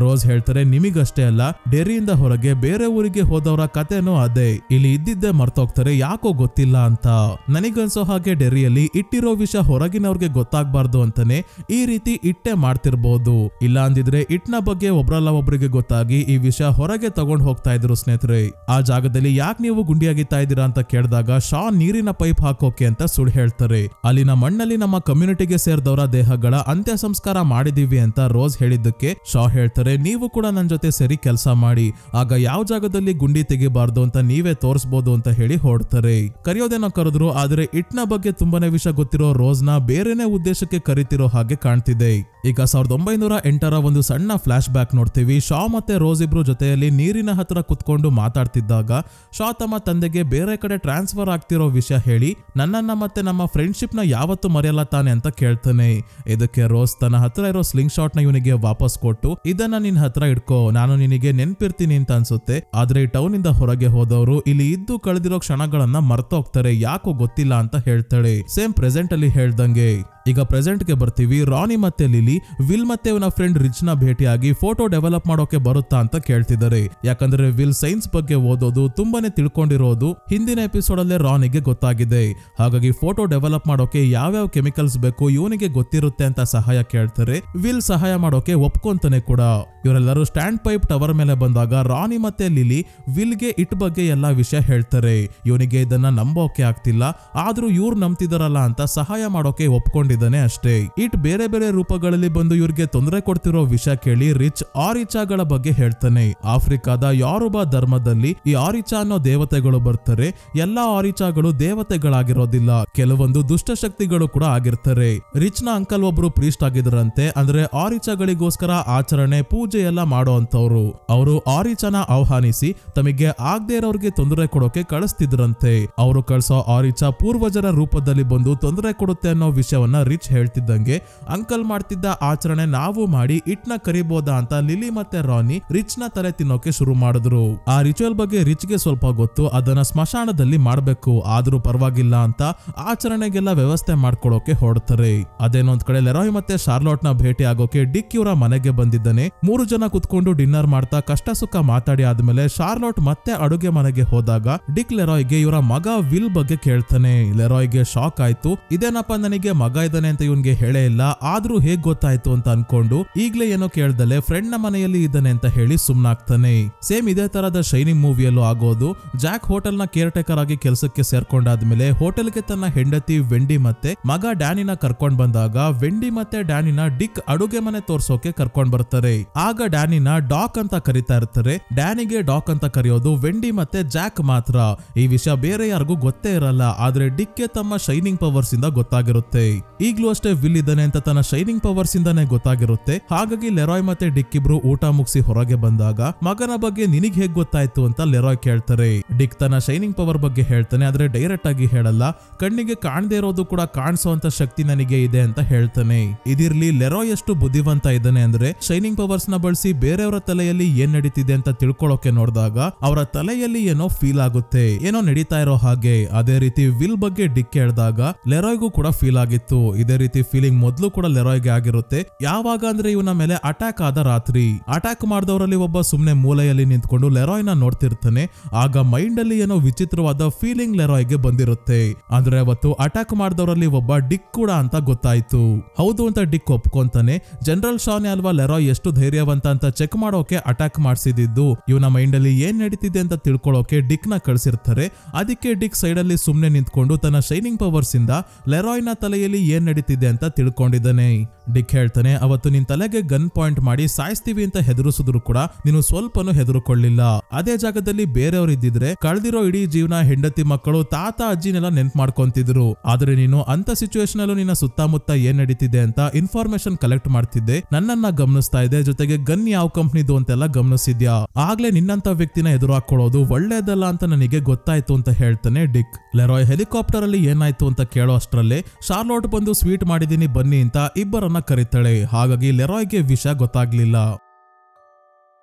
ರೋಸ್ ಹೇಳ್ತಾರೆ, ನಿಮಗಷ್ಟೇ ಅಲ್ಲ ಡೆರ್ರಿಯಿಂದ ಹೊರಗೆ ಬೇರೆ ಊರಿಗೆ ಹೋದವರ ಕಥೆನೂ ಅದೇ, ಇಲ್ಲಿ ಇದ್ದಿದ್ದೆ ಮರ್ತೋಗ್ತಾರೆ, ಯಾಕೋ ಗೊತ್ತಿಲ್ಲ ಅಂತ. ನನಗನ್ಸೋ ಹಾಗೆ ಡೆರ್ರಿಯಲ್ಲಿ ಇಟ್ಟಿರೋ ವಿಷಯ ಹೊರಗಿನವ್ರಿಗೆ ಗೊತ್ತಾಗ್ಬಾರ್ದು ಅಂತಾನೆ ಈ ರೀತಿ ಇಟ್ಟೆ ಮಾಡ್ತಿರ್ಬೋದು, ಇಲ್ಲ ಅಂದಿದ್ರೆ ಇಟ್ನ ಬಗ್ಗೆ ಒಬ್ರಲ್ಲ ಒಬ್ರಿಗೆ ಗೊತ್ತಾಗಿ ಈ ವಿಷಯ ಹೊರಗೆ ತಗೊಂಡ್ ಹೋಗ್ತಾ ಇದ್ರು ಸ್ನೇಹಿತರೆ. ಆ ಜಾಗದಲ್ಲಿ ಯಾಕೆ ನೀವು ಗುಂಡಿಯಾಗಿತ್ತಾ ಇದ್ದೀರಾ ಅಂತ ಕೇಳಿದಾಗ ಶಾ ನೀರಿನ ಪೈಪ್ ಹಾಕೋಕೆ ಅಂತ ಸುಳ್ಳು ಹೇಳ್ತಾರೆ. ಅಲ್ಲಿನ ಮಣ್ಣಲ್ಲಿ ನಮ್ಮ ಕಮ್ಯುನಿಟಿಗೆ ಸೇರಿದವರ ದೇಹಗಳ ಅಂತ್ಯ ಸಂಸ್ಕಾರ ಮಾಡಿದೀವಿ ಅಂತ ರೋಸ್ ಹೇಳಿದ್ದಕ್ಕೆ ಶಾ ಹೇಳ್ತಾರೆ, ನೀವು ಕೂಡ ನನ್ ಜೊತೆ ಸೇರಿ ಕೆಲಸ ಮಾಡಿ, ಆಗ ಯಾವ ಜಾಗದಲ್ಲಿ ಗುಂಡಿ ತೆಗಿಬಾರ್ದು ಅಂತ ನೀವೇ ತೋರಿಸಬಹುದು ಅಂತ ಹೇಳಿ ಹೊಡ್ತಾರೆ. ಕರೆಯೋದೇನೋ ಕರೆದ್ರು, ಆದ್ರೆ ಇಟ್ನ ಬಗ್ಗೆ ತುಂಬಾನೇ ವಿಷಯ ಗೊತ್ತಿರೋ ರೋಸ್ ನ ಬೇರೆನೆ ಉದ್ದೇಶಕ್ಕೆ ಕರಿತಿರೋ ಹಾಗೆ ಕಾಣ್ತಿದೆ. ಈಗ 1908ರ ಒಂದು ಸಣ್ಣ ಫ್ಲಾಶ್ ಬ್ಯಾಕ್ ನೋಡ್ತೀವಿ. ಶಾ ಮತ್ತೆ ರೋಸ್ ಇಬ್ರು ಜೊತೆಯಲ್ಲಿ ನೀರಿನ ಹತ್ರ ಕುತ್ಕೊಂಡು ಮಾತಾಡ್ತಿದ್ದಾಗ ಶಾ ತಮ್ಮ ತಂದೆಗೆ ಬೇರೆ ಕಡೆ ಟ್ರಾನ್ಸ್ಫರ್ ಆಗ್ತಿರೋ ವಿಷಯ ಹೇಳಿ ನನ್ನನ್ನ ಮತ್ತೆ ನಮ್ಮ ಫ್ರೆಂಡ್ಶಿಪ್ ನ ಯಾವತ್ತೂ ಮರೆಯಲ್ಲ ತಾನೆ ಅಂತ ಕೇಳ್ತಾನೆ. ಇದಕ್ಕೆ ರೋಸ್ ತನ್ನ ಹತ್ರ ಇರೋ ಸ್ಲಿಂಗ್ ಶಾಟ್ ನ ಇವನಿಗೆ ವಾಪಸ್ ಕೊಟ್ಟು ಇದನ್ನ ನಿನ್ ಹತ್ರ ಇಟ್ಕೋ, ನಾನು ನಿನಗೆ ನೆನ್ಪಿರ್ತೀನಿ ಅಂತ ಅನ್ಸುತ್ತೆ. ಆದ್ರೆ ಈ ಟೌನ್ ಇಂದ ಹೊರಗೆ ಹೋದವರು ಇಲ್ಲಿ ಇದ್ದು ಕಳೆದಿರೋ ಕ್ಷಣಗಳನ್ನ ಮರ್ತೋಗ್ತಾರೆ, ಯಾಕೋ ಗೊತ್ತಿಲ್ಲ ಅಂತ ಹೇಳ್ತಾಳೆ. ಸೇಮ್ ಪ್ರೆಸೆಂಟ್ ಅಲ್ಲಿ ಹೇಳ್ದಂಗೆ ಈಗ ಪ್ರೆಸೆಂಟ್ ಗೆ ಬರ್ತೀವಿ. ರಾನಿ ಮತ್ತೆ ಲಿಲಿ ವಿಲ್ ಮತ್ತೆ ಅವನ ಫ್ರೆಂಡ್ ರಿಚ್ ನ ಭೇಟಿಯಾಗಿ ಫೋಟೋ ಡೆವಲಪ್ ಮಾಡೋಕೆ ಬರುತ್ತಾ ಅಂತ ಕೇಳ್ತಿದ್ದಾರೆ. ಯಾಕಂದ್ರೆ ವಿಲ್ ಸೈನ್ಸ್ ಬಗ್ಗೆ ಓದೋದು ತುಂಬಾನೇ ತಿಳ್ಕೊಂಡಿರೋದು ಹಿಂದಿನ ಎಪಿಸೋಡ್ ಅಲ್ಲೇ ರಾನಿಗೆ ಗೊತ್ತಾಗಿದೆ. ಹಾಗಾಗಿ ಫೋಟೋ ಡೆವಲಪ್ ಮಾಡೋಕೆ ಯಾವ್ಯಾವ ಕೆಮಿಕಲ್ಸ್ ಬೇಕು ಇವನಿಗೆ ಗೊತ್ತಿರುತ್ತೆ ಅಂತ ಸಹಾಯ ಕೇಳ್ತಾರೆ. ವಿಲ್ ಸಹಾಯ ಮಾಡೋಕೆ ಒಪ್ಕೊಂತಾನೆ ಕೂಡ. ಇವರೆಲ್ಲರೂ ಸ್ಟ್ಯಾಂಡ್ ಪೈಪ್ ಟವರ್ ಮೇಲೆ ಬಂದಾಗ ರಾನಿ ಮತ್ತೆ ಲಿಲಿ ವಿಲ್ಗೆ ಇಟ್ ಬಗ್ಗೆ ಎಲ್ಲಾ ವಿಷಯ ಹೇಳ್ತಾರೆ. ಇವನಿಗೆ ಇದನ್ನ ನಂಬೋಕೆ ಆಗ್ತಿಲ್ಲ, ಆದ್ರೂ ಇವ್ರು ನಂಬ್ತಿದಾರಲ್ಲ ಅಂತ ಸಹಾಯ ಮಾಡೋಕೆ ಒಪ್ಕೊಂಡಿದ್ದಾನೆ ಅಷ್ಟೇ. ಇಟ್ ಬೇರೆ ಬೇರೆ ರೂಪಗಳಲ್ಲಿ ಬಂದು ಇವ್ರಿಗೆ ತೊಂದರೆ ಕೊಡ್ತಿರೋ ವಿಷಯ ಕೇಳಿ ರಿಚ್ ಆರಿಚಾಗಳ ಬಗ್ಗೆ ಹೇಳ್ತಾನೆ. ಆಫ್ರಿಕಾದ ಯಾರುಬಾ ಧರ್ಮದಲ್ಲಿ ಈ ಆರಿಚಾ ಅನ್ನೋ ದೇವತೆಗಳು ಬರ್ತಾರೆ. ಎಲ್ಲಾ ಆರಿಚಾಗಳು ದೇವತೆಗಳಾಗಿರೋದಿಲ್ಲ, ಕೆಲವೊಂದು ದುಷ್ಟಶಕ್ತಿಗಳು ಕೂಡ ಆಗಿರ್ತಾರೆ. ರಿಚ್ ನ ಅಂಕಲ್ ಒಬ್ರು ಪ್ರೀಸ್ಟ್ ಆಗಿದ್ರಂತೆ, ಅಂದ್ರೆ ಆರಿಚಾಗಳಿಗೋಸ್ಕರ ಆಚರಣೆ ಪೂಜೆ ಎಲ್ಲ ಮಾಡೋ ಅಂತವ್ರು. ಅವರು ಆರಿಚಾನ ಆಹ್ವಾನಿಸಿ ತಮಗೆ ಆಗದೆ ಇರೋರ್ಗೆ ತೊಂದರೆ ಕೊಡೋಕೆ ಕಳಿಸ್ತಿದ್ರಂತೆ. ಅವರು ಕಳ್ಸೋ ಆರಿಚಾ ಪೂರ್ವಜರ ರೂಪದಲ್ಲಿ ಬಂದು ತೊಂದರೆ ಕೊಡುತ್ತೆ ಅನ್ನೋ ವಿಷಯವನ್ನ ರಿಚ್ ಹೇಳ್ತಿದ್ದಂಗೆ ಅಂಕಲ್ ಮಾಡ್ತಿದ್ದ ಆಚರಣೆ ನಾವು ಮಾಡಿ ಇಟ್ನ ಕರಿಬೋದಾ ಅಂತ ಲಿಲಿ ಮತ್ತೆ ರಾನಿ ರಿಚ್ ನ ತಲೆ ತಿನ್ನೋಕೆ ಶುರು ಮಾಡಿದ್ರು. ಆ ರಿಚುವಲ್ ಬಗ್ಗೆ ರಿಚ್ ಗೆ ಸ್ವಲ್ಪ ಗೊತ್ತು, ಅದನ್ನ ಸ್ಮಶಾನದಲ್ಲಿ ಮಾಡ್ಬೇಕು, ಆದ್ರೂ ಪರವಾಗಿಲ್ಲ ಅಂತ ಆಚರಣೆಗೆಲ್ಲ ವ್ಯವಸ್ಥೆ ಮಾಡ್ಕೊಳೋಕೆ ಹೊರಡ್ತಾರೆ. ಅದೇನೊಂದ್ ಕಡೆ ಲೆರಾಯ್ ಮತ್ತೆ ಶಾರ್ಲೋಟ್ ನ ಭೇಟಿ ಆಗೋಕೆ ಡಿಕ್ ಇವರ ಮನೆಗೆ ಬಂದಿದ್ದಾನೆ. 3 ಜನ ಕುತ್ಕೊಂಡು ಡಿನ್ನರ್ ಮಾಡ್ತಾ ಕಷ್ಟ ಸುಖ ಮಾತಾಡಿ ಆದ್ಮೇಲೆ ಶಾರ್ಲೋಟ್ ಮತ್ತೆ ಅಡುಗೆ ಮನೆಗೆ ಹೋದಾಗ ಡಿಕ್ ಲೆರಾಯ್ಗೆ ಇವರ ಮಗ ವಿಲ್ ಬಗ್ಗೆ ಕೇಳ್ತಾನೆ. ಲೆರಾಯ್ಗೆ ಶಾಕ್ ಆಯ್ತು. ಇದೇನಪ್ಪ ನನಗೆ ಮಗ ಇದ್ದಾನೆ ಅಂತ ಇವನ್ಗೆ ಹೇಳೇ ಇಲ್ಲ, ಆದ್ರೂ ಹೇಗ್ ಗೊತ್ತಾಯ್ತು ಅಂತ ಅನ್ಕೊಂಡು ಈಗ್ಲೇ ಏನೋ ಕೇಳ್ದಲೆ ಫ್ರೆಂಡ್ ನ ಮನೆಯಲ್ಲಿ ಇದ್ದಾನೆ ಅಂತ ಹೇಳಿ ಸುಮ್ನಾಗ್ತಾನೆ. ಸೇಮ್ ಇದೇ ತರದ ಶೈನಿಂಗ್ ಮೂವಿಯಲ್ಲೂ ಆಗೋದು. ಜಾಕ್ ಹೋಟೆಲ್ ನ ಕೇರ್ ಟೇಕರ್ ಆಗಿ ಕೆಲಸಕ್ಕೆ ಸೇರ್ಕೊಂಡಾದ್ಮೇಲೆ ಹೋಟೆಲ್ಗೆ ತನ್ನ ಹೆಂಡತಿ ವೆಂಡಿ ಮತ್ತೆ ಮಗ ಡ್ಯಾನಿನ ಕರ್ಕೊಂಡ್ ಬಂದಾಗ ವೆಂಡಿ ಮತ್ತೆ ಡ್ಯಾನಿನ ಡಿಕ್ ಅಡುಗೆ ಮನೆ ತೋರ್ಸೋಕೆ ಕರ್ಕೊಂಡ್ ಬರ್ತಾರೆ. ಆಗ ಡ್ಯಾನಿನ ಡಾಕ್ ಅಂತ ಕರಿತಾ ಇರ್ತಾರೆ. ಡ್ಯಾನಿಗೆ ಡಾಕ್ ಅಂತ ಕರೆಯೋದು ವೆಂಡಿ ಮತ್ತೆ ಜಾಕ್ ಮಾತ್ರ. ಈ ವಿಷಯ ಬೇರೆ ಯಾರಿಗೂ ಗೊತ್ತೇ ಇರಲ್ಲ, ಆದ್ರೆ ಡಿಕ್ಗೆ ತಮ್ಮ ಶೈನಿಂಗ್ ಪವರ್ಸ್ ಇಂದ ಗೊತ್ತಾಗಿರುತ್ತೆ. ಈಗ್ಲೂ ಅಷ್ಟೇ ವಿಲ್ ಇದ್ದಾನೆ ಅಂತ ತನ್ನ ಶೈನಿಂಗ್ ಪವರ್ಸ್ ಇಂದಾನೆ ಗೊತ್ತಾಗಿರುತ್ತೆ. ಹಾಗಾಗಿ ಲೆರಾಯ್ ಮತ್ತೆ ಡಿಕ್ ಇಬ್ರು ಊಟ ಮುಗಿಸಿ ಹೊರಗೆ ಬಂದಾಗ ಮಗನ ಬಗ್ಗೆ ನಿನಗ್ ಹೇಗ್ ಗೊತ್ತಾಯ್ತು ಅಂತ ಲೆರಾಯ್ ಕೇಳ್ತಾರೆ. ಡಿಕ್ ತನ್ನ ಶೈನಿಂಗ್ ಪವರ್ ಬಗ್ಗೆ ಹೇಳ್ತಾನೆ, ಆದ್ರೆ ಡೈರೆಕ್ಟ್ ಆಗಿ ಹೇಳಲ್ಲ. ಕಣ್ಣಿಗೆ ಕಾಣದೇ ಇರೋದು ಕೂಡ ಕಾಣಿಸೋಂತ ಶಕ್ತಿ ನನಗೆ ಇದೆ ಅಂತ ಹೇಳ್ತಾನೆ. ಇದಿರ್ಲಿ, ಲೆರಾಯ್ ಎಷ್ಟು ಬುದ್ಧಿವಂತ ಇದ್ದಾನೆ ಅಂದ್ರೆ ಶೈನಿಂಗ್ ಪವರ್ಸ್ ನ ಬಳಸಿ ಬೇರೆಯವರ ತಲೆಯಲ್ಲಿ ಏನ್ ನಡೀತಿದೆ ಅಂತ ತಿಳ್ಕೊಳ್ಳೋಕೆ ನೋಡಿದಾಗ ಅವರ ತಲೆಯಲ್ಲಿ ಏನೋ ಫೀಲ್ ಆಗುತ್ತೆ, ಏನೋ ನಡೀತಾ ಇರೋ ಹಾಗೆ. ಅದೇ ರೀತಿ ವಿಲ್ ಬಗ್ಗೆ ಡಿಕ್ ಹೇಳ್ದಾಗ ಲೆರಾಯ್ಗೂ ಕೂಡ ಫೀಲ್ ಆಗಿತ್ತು. ಇದೇ ರೀತಿ ಫೀಲಿಂಗ್ ಮೊದ್ಲು ಕೂಡ ಲೆರಾಯ್ಗೆ ಆಗಿರುತ್ತೆ. ಯಾವಾಗ ಅಂದ್ರೆ ಇವನ ಮೇಲೆ ಅಟ್ಯಾಕ್ ಆದ ರಾತ್ರಿ ಅಟ್ಯಾಕ್ ಮಾಡಿದವರಲ್ಲಿ ಒಬ್ಬ ಸುಮ್ನೆ ಮೂಲೆಯಲ್ಲಿ ನಿಂತ್ಕೊಂಡು ಲೆರಾಯ್ ನ ನೋಡ್ತಿರ್ತಾನೆ. ಆಗ ಮೈಂಡ್ ಅಲ್ಲಿ ಏನೋ ವಿಚಿತ್ರವಾದ ಫೀಲಿಂಗ್ ಲೆರಾಯ್ಗೆ ಬಂದಿರುತ್ತೆ. ಅಂದ್ರೆ ಅವತ್ತು ಅಟ್ಯಾಕ್ ಮಾಡಿದವರಲ್ಲಿ ಒಬ್ಬ ಡಿಕ್ ಕೂಡ ಅಂತ ಗೊತ್ತಾಯ್ತು. ಹೌದು ಅಂತ ಡಿಕ್ ಒಪ್ಕೊಂತಾನೆ. ಜನರಲ್ ಶಾನೆ ಅಲ್ವಾ ಲೆರಾಯ್ ಎಷ್ಟು ಧೈರ್ಯವಂತ ಅಂತ ಚೆಕ್ ಮಾಡೋಕೆ ಅಟ್ಯಾಕ್ ಮಾಡಿಸಿದ್ದು. ಇವನ ಮೈಂಡ್ ಅಲ್ಲಿ ಏನ್ ನಡೀತಿದೆ ಅಂತ ತಿಳ್ಕೊಳ್ಳೋಕೆ ಡಿಕ್ ನ ಕಳ್ಸಿರ್ತಾರೆ. ಅದಕ್ಕೆ ಡಿಕ್ ಸೈಡ್ ಅಲ್ಲಿ ಸುಮ್ನೆ ನಿಂತ್ಕೊಂಡು ತನ್ನ ಶೈನಿಂಗ್ ಪವರ್ಸ್ ಇಂದ ಲೆರಾಯ್ ನ ತಲೆಯಲ್ಲಿ ಏನ್ ನಡೀತಿದೆ ಅಂತ ತಿಳ್ಕೊಂಡಿದ್ದಾನೆ. ಡಿಕ್ ಹೇಳ್ತಾನೆ, ಅವತ್ತು ನಿನ್ ತಲೆಗೆ ಗನ್ ಪಾಯಿಂಟ್ ಮಾಡಿ ಸಾಯಿಸ್ತೀವಿ ಅಂತ ಹೆದರಿಸಿದ್ರು ಕೂಡ ನೀನು ಸ್ವಲ್ಪನೂ ಹೆದರುಕೊಳ್ಳಿಲ್ಲ. ಅದೇ ಜಾಗದಲ್ಲಿ ಬೇರೆಯವರು ಇದ್ದಿದ್ರೆ ಕಳೆದಿರೋ ಇಡೀ ಜೀವನ ಹೆಂಡತಿ ಮಕ್ಕಳು ತಾತ ಅಜ್ಜಿನೆಲ್ಲ ನೆನ್ಪು ಮಾಡ್ಕೊಂತಿದ್ರು. ಆದ್ರೆ ನೀನು ಅಂತ ಸಿಚುವೇಶನ್ ಅಲ್ಲೂ ನಿನ್ನ ಸುತ್ತಮುತ್ತ ಏನ್ ನಡೀತಿದೆ ಅಂತ ಇನ್ಫಾರ್ಮೇಶನ್ ಕಲೆಕ್ಟ್ ಮಾಡ್ತಿದ್ದೆ, ನನ್ನನ್ನ ಗಮನಿಸ್ತಾ ಇದೆ, ಜೊತೆಗೆ ಗನ್ ಯಾವ ಕಂಪ್ನಿದು ಅಂತೆಲ್ಲ ಗಮನಿಸಿದ್ಯಾ. ಆಗ್ಲೇ ನಿನ್ನಂತ ವ್ಯಕ್ತಿನ ಎದುರು ಹಾಕೊಳ್ಳೋದು ಒಳ್ಳೇದಲ್ಲ ಅಂತ ನನಗೆ ಗೊತ್ತಾಯ್ತು ಅಂತ ಹೇಳ್ತಾನೆ ಡಿಕ್. ಲೆರಾಯ್ ಹೆಲಿಕಾಪ್ಟರ್ ಅಲ್ಲಿ ಏನಾಯ್ತು ಅಂತ ಕೇಳೋ ಅಷ್ಟ್ರಲ್ಲೇ ಶಾರ್ಲೋಟ್ ಬಂದು ಸ್ವೀಟ್ ಮಾಡಿದೀನಿ ಬನ್ನಿ ಅಂತ ಇಬ್ಬರನ್ನ ಕರೀತಾಳೆ. ಹಾಗಾಗಿ ಲೆರಾಯ್ಗೆ ವಿಷಯ ಗೊತ್ತಾಗ್ಲಿಲ್ಲ.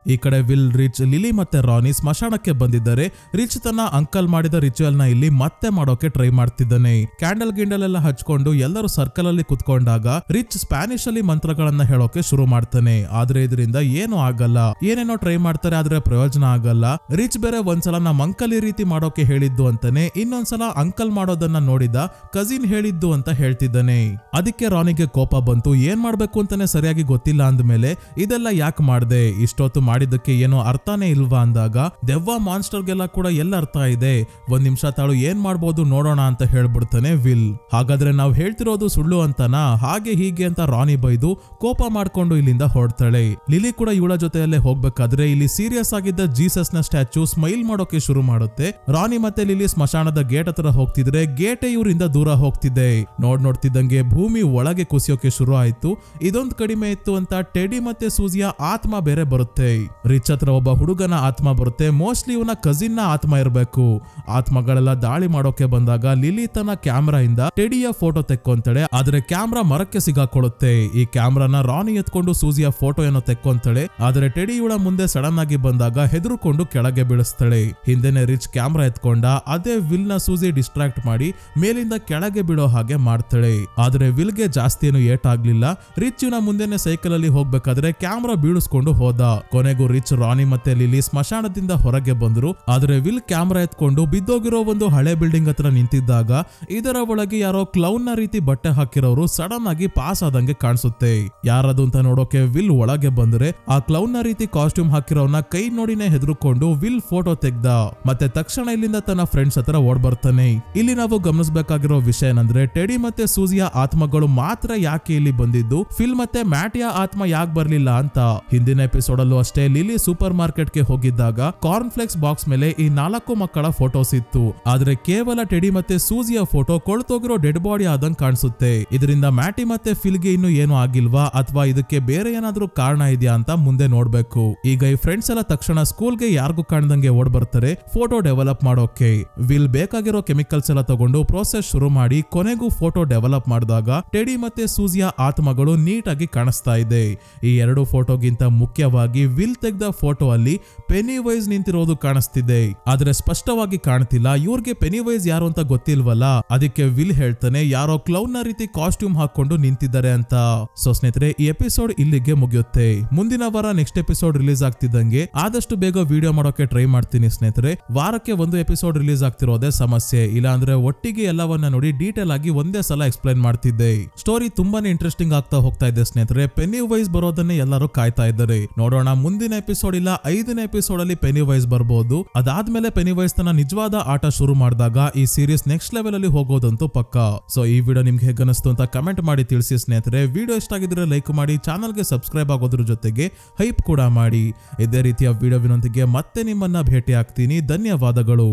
ಈ ಕಡೆ ವಿಲ್, ರಿಚ್, ಲಿಲಿ ಮತ್ತೆ ರಾನಿ ಸ್ಮಶಾನಕ್ಕೆ ಬಂದಿದ್ದಾರೆ. ರಿಚ್ ತನ್ನ ಅಂಕಲ್ ಮಾಡಿದ ರಿಚುವಲ್ ನ ಇಲ್ಲಿ ಮತ್ತೆ ಮಾಡೋಕೆ ಟ್ರೈ ಮಾಡ್ತಿದ್ದಾನೆ. ಕ್ಯಾಂಡಲ್ ಗಿಂಡಲ್ ಎಲ್ಲ ಹಚ್ಕೊಂಡು ಎಲ್ಲರೂ ಸರ್ಕಲ್ ಅಲ್ಲಿ ಕುತ್ಕೊಂಡಾಗ ರಿಚ್ ಸ್ಪ್ಯಾನಿಷ್ ಅಲ್ಲಿ ಮಂತ್ರಗಳನ್ನ ಹೇಳೋಕೆ ಶುರು ಮಾಡ್ತಾನೆ. ಆದ್ರೆ ಇದರಿಂದ ಏನು ಆಗಲ್ಲ. ಏನೇನೋ ಟ್ರೈ ಮಾಡ್ತಾರೆ, ಆದ್ರೆ ಪ್ರಯೋಜನ ಆಗಲ್ಲ. ರಿಚ್ ಬೇರೆ ಒಂದ್ಸಲ ನಮ್ಮ ಅಂಕಲ್ ಈ ರೀತಿ ಮಾಡೋಕೆ ಹೇಳಿದ್ದು ಅಂತಾನೆ, ಇನ್ನೊಂದ್ಸಲ ಅಂಕಲ್ ಮಾಡೋದನ್ನ ನೋಡಿದ ಕಸಿನ್ ಹೇಳಿದ್ದು ಅಂತ ಹೇಳ್ತಿದ್ದಾನೆ. ಅದಕ್ಕೆ ರಾನಿಗೆ ಕೋಪ ಬಂತು. ಏನ್ ಮಾಡ್ಬೇಕು ಅಂತಾನೆ ಸರಿಯಾಗಿ ಗೊತ್ತಿಲ್ಲ ಅಂದ್ಮೇಲೆ ಇದೆಲ್ಲ ಯಾಕೆ ಮಾಡ್ದೆ, ಇಷ್ಟೊತ್ತು ಮಾಡಿದ್ದಕ್ಕೆ ಏನೋ ಅರ್ಥನೇ ಇಲ್ವಾ ಅಂದಾಗ ದೆವ್ವ ಮಾನ್ಸ್ಟರ್ಗೆಲ್ಲ ಕೂಡ ಎಲ್ಲ ಅರ್ಥ ಇದೆ, ಒಂದ್ ನಿಮಿಷ ತಾಳು ಏನ್ ಮಾಡ್ಬೋದು ನೋಡೋಣ ಅಂತ ಹೇಳ್ಬಿಡ್ತಾನೆ ವಿಲ್. ಹಾಗಾದ್ರೆ ನಾವ್ ಹೇಳ್ತಿರೋದು ಸುಳ್ಳು ಅಂತನಾ, ಹಾಗೆ ಹೀಗೆ ಅಂತ ರಾನಿ ಬೈದು ಕೋಪ ಮಾಡ್ಕೊಂಡು ಇಲ್ಲಿಂದ ಹೊರಡ್ತಾಳೆ. ಲಿಲಿ ಕೂಡ ಇವಳ ಜೊತೆಯಲ್ಲೇ ಹೋಗ್ಬೇಕಾದ್ರೆ ಇಲ್ಲಿ ಸೀರಿಯಸ್ ಆಗಿದ್ದ ಜೀಸಸ್ ನ ಸ್ಟ್ಯಾಚು ಸ್ಮೈಲ್ ಮಾಡೋಕೆ ಶುರು ಮಾಡುತ್ತೆ. ರಾನಿ ಮತ್ತೆ ಲಿಲಿ ಸ್ಮಶಾನದ ಗೇಟ್ ಹತ್ರ ಹೋಗ್ತಿದ್ರೆ ಗೇಟೇ ಇವರಿಂದ ದೂರ ಹೋಗ್ತಿದೆ. ನೋಡ್ತಿದ್ದಂಗೆ ಭೂಮಿ ಒಳಗೆ ಕುಸಿಯೋಕೆ ಶುರು ಆಯ್ತು. ಇದೊಂದು ಕಡಿಮೆ ಇತ್ತು ಅಂತ ಟೆಡಿ ಮತ್ತೆ ಸೂಜಿಯ ಆತ್ಮ ಬೇರೆ ಬರುತ್ತೆ. ರಿಚ್ ಹತ್ರ ಒಬ್ಬ ಹುಡುಗನ ಆತ್ಮ ಬರುತ್ತೆ. ಮೋಸ್ಟ್ಲಿ ಇವನ ಕಸಿನ್ ನ ಆತ್ಮ ಇರಬೇಕು. ಆತ್ಮಗಳೆಲ್ಲ ದಾಳಿ ಮಾಡೋಕೆ ಬಂದಾಗ ಲಿಲಿ ತನ್ನ ಕ್ಯಾಮ್ರಾ ಇಂದ ಟೆಡಿಯ ಫೋಟೋ ತೆಕ್ಕೊಂತಾಳೆ. ಆದ್ರೆ ಕ್ಯಾಮ್ರಾ ಮರಕ್ಕೆ ಸಿಗಾಕೊಳ್ಳುತ್ತೆ. ಈ ಕ್ಯಾಮ್ರಾನ ರಾನಿ ಎತ್ಕೊಂಡು ಸೂಜಿಯ ಫೋಟೋ ಏನೋ ತೆಕ್ಕೊಂತಾಳೆ. ಆದ್ರೆ ಟೆಡಿ ಇವಳ ಮುಂದೆ ಸಡನ್ ಆಗಿ ಬಂದಾಗ ಹೆದರ್ಕೊಂಡು ಕೆಳಗೆ ಬೀಳಿಸ್ತಾಳೆ. ಹಿಂದೆನೆ ರಿಚ್ ಕ್ಯಾಮ್ರಾ ಎತ್ಕೊಂಡ. ಅದೇ ವಿಲ್ ನ ಸೂಜಿ ಡಿಸ್ಟ್ರಾಕ್ಟ್ ಮಾಡಿ ಮೇಲಿಂದ ಕೆಳಗೆ ಬೀಳೋ ಹಾಗೆ ಮಾಡ್ತಾಳೆ. ಆದ್ರೆ ವಿಲ್ ಗೆ ಜಾಸ್ತಿ ಏನು ಏಟ್ ಆಗ್ಲಿಲ್ಲ. ರಿಚ್ ಇವನ ಮುಂದೆನೆ ಸೈಕಲ್ ಅಲ್ಲಿ ಹೋಗ್ಬೇಕಾದ್ರೆ ಕ್ಯಾಮ್ರಾ ಬೀಳಿಸ್ಕೊಂಡು ಹೋದ. ಕೊನೆಗೂ ರಿಚ್, ರಾನಿ ಮತ್ತೆ ಲಿಲಿ ಸ್ಮಶಾನದಿಂದ ಹೊರಗೆ ಬಂದ್ರು. ಆದ್ರೆ ವಿಲ್ ಕ್ಯಾಮ್ರಾ ಎತ್ಕೊಂಡು ಬಿದ್ದೋಗಿರೋ ಒಂದು ಹಳೆ ಬಿಲ್ಡಿಂಗ್ ಹತ್ರ ನಿಂತಿದ್ದಾಗ ಇದರ ಒಳಗೆ ಯಾರೋ ಕ್ಲೌನ್ ನ ರೀತಿ ಬಟ್ಟೆ ಹಾಕಿರೋರು ಸಡನ್ ಆಗಿ ಪಾಸ್ ಆದಂಗೆ ಕಾಣಿಸುತ್ತೆ. ಯಾರದು ಅಂತ ನೋಡೋಕೆ ವಿಲ್ ಒಳಗೆ ಬಂದ್ರೆ ಆ ಕ್ಲೌನ್ ನ ರೀತಿ ಕಾಸ್ಟ್ಯೂಮ್ ಹಾಕಿರೋನ ಕೈ ನೋಡಿನೇ ಹೆದರ್ಕೊಂಡು ವಿಲ್ ಫೋಟೋ ತೆಗ್ದ. ಮತ್ತೆ ತಕ್ಷಣ ಇಲ್ಲಿಂದ ತನ್ನ ಫ್ರೆಂಡ್ಸ್ ಹತ್ರ ಓಡ್ ಬರ್ತಾನೆ. ಇಲ್ಲಿ ನಾವು ಗಮನಿಸಬೇಕಾಗಿರೋ ವಿಷಯ ಏನಂದ್ರೆ ಟೆಡಿ ಮತ್ತೆ ಸೂಜಿಯ ಆತ್ಮಗಳು ಮಾತ್ರ ಯಾಕೆ ಇಲ್ಲಿ ಬಂದಿದ್ದು, ಫಿಲ್ ಮತ್ತೆ ಮ್ಯಾಟಿಯ ಆತ್ಮ ಯಾಕೆ ಬರ್ಲಿಲ್ಲ ಅಂತ. ಹಿಂದಿನ ಎಪಿಸೋಡ್ ಅಲ್ಲೂ ಅಷ್ಟೇ ಲಿಲಿ ಸೂಪರ್ ಮಾರ್ಕೆಟ್ ಗೆ ಹೋಗಿದ್ದಾಗ ಕಾರ್ನ್ ಫ್ಲೆಕ್ಸ್ ಬಾಕ್ಸ್ ಮೇಲೆ ಈ 4 ಮಕ್ಕಳ ಫೋಟೋಸ್ ಇತ್ತು. ಆದ್ರೆ ಕೇವಲ ಟೆಡಿ ಮತ್ತೆ ಸೂಜಿಯ ಫೋಟೋ ಕೊಳ್ತೋಗಿರೋ ಡೆಡ್ ಬಾಡಿ ಆದಂಗ್ ಕಾಣಿಸುತ್ತೆ. ಇದರಿಂದ ಮ್ಯಾಟಿ ಮತ್ತೆ ಫಿಲ್ ಗೆ ಇನ್ನು ಏನು ಆಗಿಲ್ವಾ ಅಥವಾ ಇದಕ್ಕೆ ಬೇರೆ ಏನಾದ್ರೂ ಕಾರಣ ಇದೆಯಾ ಅಂತ ಮುಂದೆ ನೋಡ್ಬೇಕು. ಈಗ ಈ ಫ್ರೆಂಡ್ಸ್ ಎಲ್ಲ ತಕ್ಷಣ ಸ್ಕೂಲ್ಗೆ ಯಾರಿಗೂ ಕಾಣದಂಗೆ ಓಡ್ ಬರ್ತಾರೆ ಫೋಟೋ ಡೆವಲಪ್ ಮಾಡೋಕೆ. ವಿಲ್ ಬೇಕಾಗಿರೋ ಕೆಮಿಕಲ್ಸ್ ಎಲ್ಲ ತಗೊಂಡು ಪ್ರೋಸೆಸ್ ಶುರು ಮಾಡಿ ಕೊನೆಗೂ ಫೋಟೋ ಡೆವಲಪ್ ಮಾಡಿದಾಗ ಟೆಡಿ ಮತ್ತೆ ಸೂಜಿಯ ಆತ್ಮಗಳು ನೀಟಾಗಿ ಕಾಣಿಸ್ತಾ ಇದೆ. ಈ 2 ಫೋಟೋಗಿಂತ ಮುಖ್ಯವಾಗಿ ವಿಲ್ ತೆಗೆದ ಫೋಟೋ ಅಲ್ಲಿ ಪೆನಿ ವೈಸ್ ನಿಂತಿರೋದು ಕಾಣಿಸ್ತಿದೆ. ಆದ್ರೆ ಸ್ಪಷ್ಟವಾಗಿ ಕಾಣ್ತಿಲ್ಲ. ಇವ್ರಿಗೆ ಪೆನಿ ವೈಸ್ ಯಾರು ಅಂತ ಗೊತ್ತಿಲ್ವಲ್ಲ. ಅದಕ್ಕೆ ವಿಲ್ ಹೇಳ್ತಾನೆ ಯಾರೋ ಕ್ಲೌನ್ ನ ರೀತಿ ಕಾಸ್ಟ್ಯೂಮ್ ಹಾಕೊಂಡು ನಿಂತಿದ್ದಾರೆ ಅಂತ. ಸೊ ಸ್ನೇಹಿತರೆ, ಈ ಎಪಿಸೋಡ್ ಇಲ್ಲಿಗೆ ಮುಗಿಯುತ್ತೆ. ಮುಂದಿನ ವಾರ ನೆಕ್ಸ್ಟ್ ಎಪಿಸೋಡ್ ರಿಲೀಸ್ ಆಗ್ತಿದ್ದಂಗೆ ಆದಷ್ಟು ಬೇಗ ವಿಡಿಯೋ ಮಾಡೋಕೆ ಟ್ರೈ ಮಾಡ್ತೀನಿ ಸ್ನೇಹಿತರೆ. ವಾರಕ್ಕೆ ಒಂದು ಎಪಿಸೋಡ್ ರಿಲೀಸ್ ಆಗ್ತಿರೋದೇ ಸಮಸ್ಯೆ. ಇಲ್ಲ ಅಂದ್ರೆ ಒಟ್ಟಿಗೆ ಎಲ್ಲವನ್ನ ನೋಡಿ ಡೀಟೇಲ್ ಆಗಿ ಒಂದೇ ಸಲ ಎಕ್ಸ್ಪ್ಲೈನ್ ಮಾಡ್ತಿದ್ದೆ. ಸ್ಟೋರಿ ತುಂಬಾನೇ ಇಂಟ್ರೆಸ್ಟಿಂಗ್ ಆಗ್ತಾ ಹೋಗ್ತಾ ಇದೆ ಸ್ನೇಹಿತರೆ. ಪೆನಿ ವೈಸ್ ಬರೋದನ್ನೇ ಎಲ್ಲರೂ ಕಾಯ್ತಾ ಇದ್ದಾರೆ. ನೋಡೋಣ ಮುಂದಿನ ಎಪಿಸೋಡ್ ಇಲ್ಲ 5ನೇ ಎಪಿಸೋಡ್ ಅಲ್ಲಿ ಪೆನಿ ವೈಸ್ ಬರ್ಬೋದು. ಅದಾದ್ಮೇಲೆ ಪೆನಿ ವೈಸ್ ತನ್ನ ನಿಜವಾದ ಆಟ ಶುರು ಮಾಡಿದಾಗ ಈ ಸೀರೀಸ್ ನೆಕ್ಸ್ಟ್ ಲೆವೆಲ್ ಅಲ್ಲಿ ಹೋಗೋದಂತೂ ಪಕ್ಕ. ಸೊ ಈ ವಿಡಿಯೋ ನಿಮ್ಗೆ ಹೇಗೆ ಅನಿಸ್ತು ಅಂತ ಕಮೆಂಟ್ ಮಾಡಿ ತಿಳಿಸಿ ಸ್ನೇಹಿತರೆ. ವಿಡಿಯೋ ಇಷ್ಟ ಆಗಿದ್ರೆ ಲೈಕ್ ಮಾಡಿ, ಚಾನಲ್ಗೆ ಸಬ್ಸ್ಕ್ರೈಬ್ ಆಗೋದ್ರ ಜೊತೆಗೆ ಹೈಪ್ ಕೂಡ ಮಾಡಿ. ಇದೇ ರೀತಿಯ ವಿಡಿಯೋವಿನೊಂದಿಗೆ ಮತ್ತೆ ನಿಮ್ಮನ್ನ ಭೇಟಿ ಆಗ್ತೀನಿ. ಧನ್ಯವಾದಗಳು.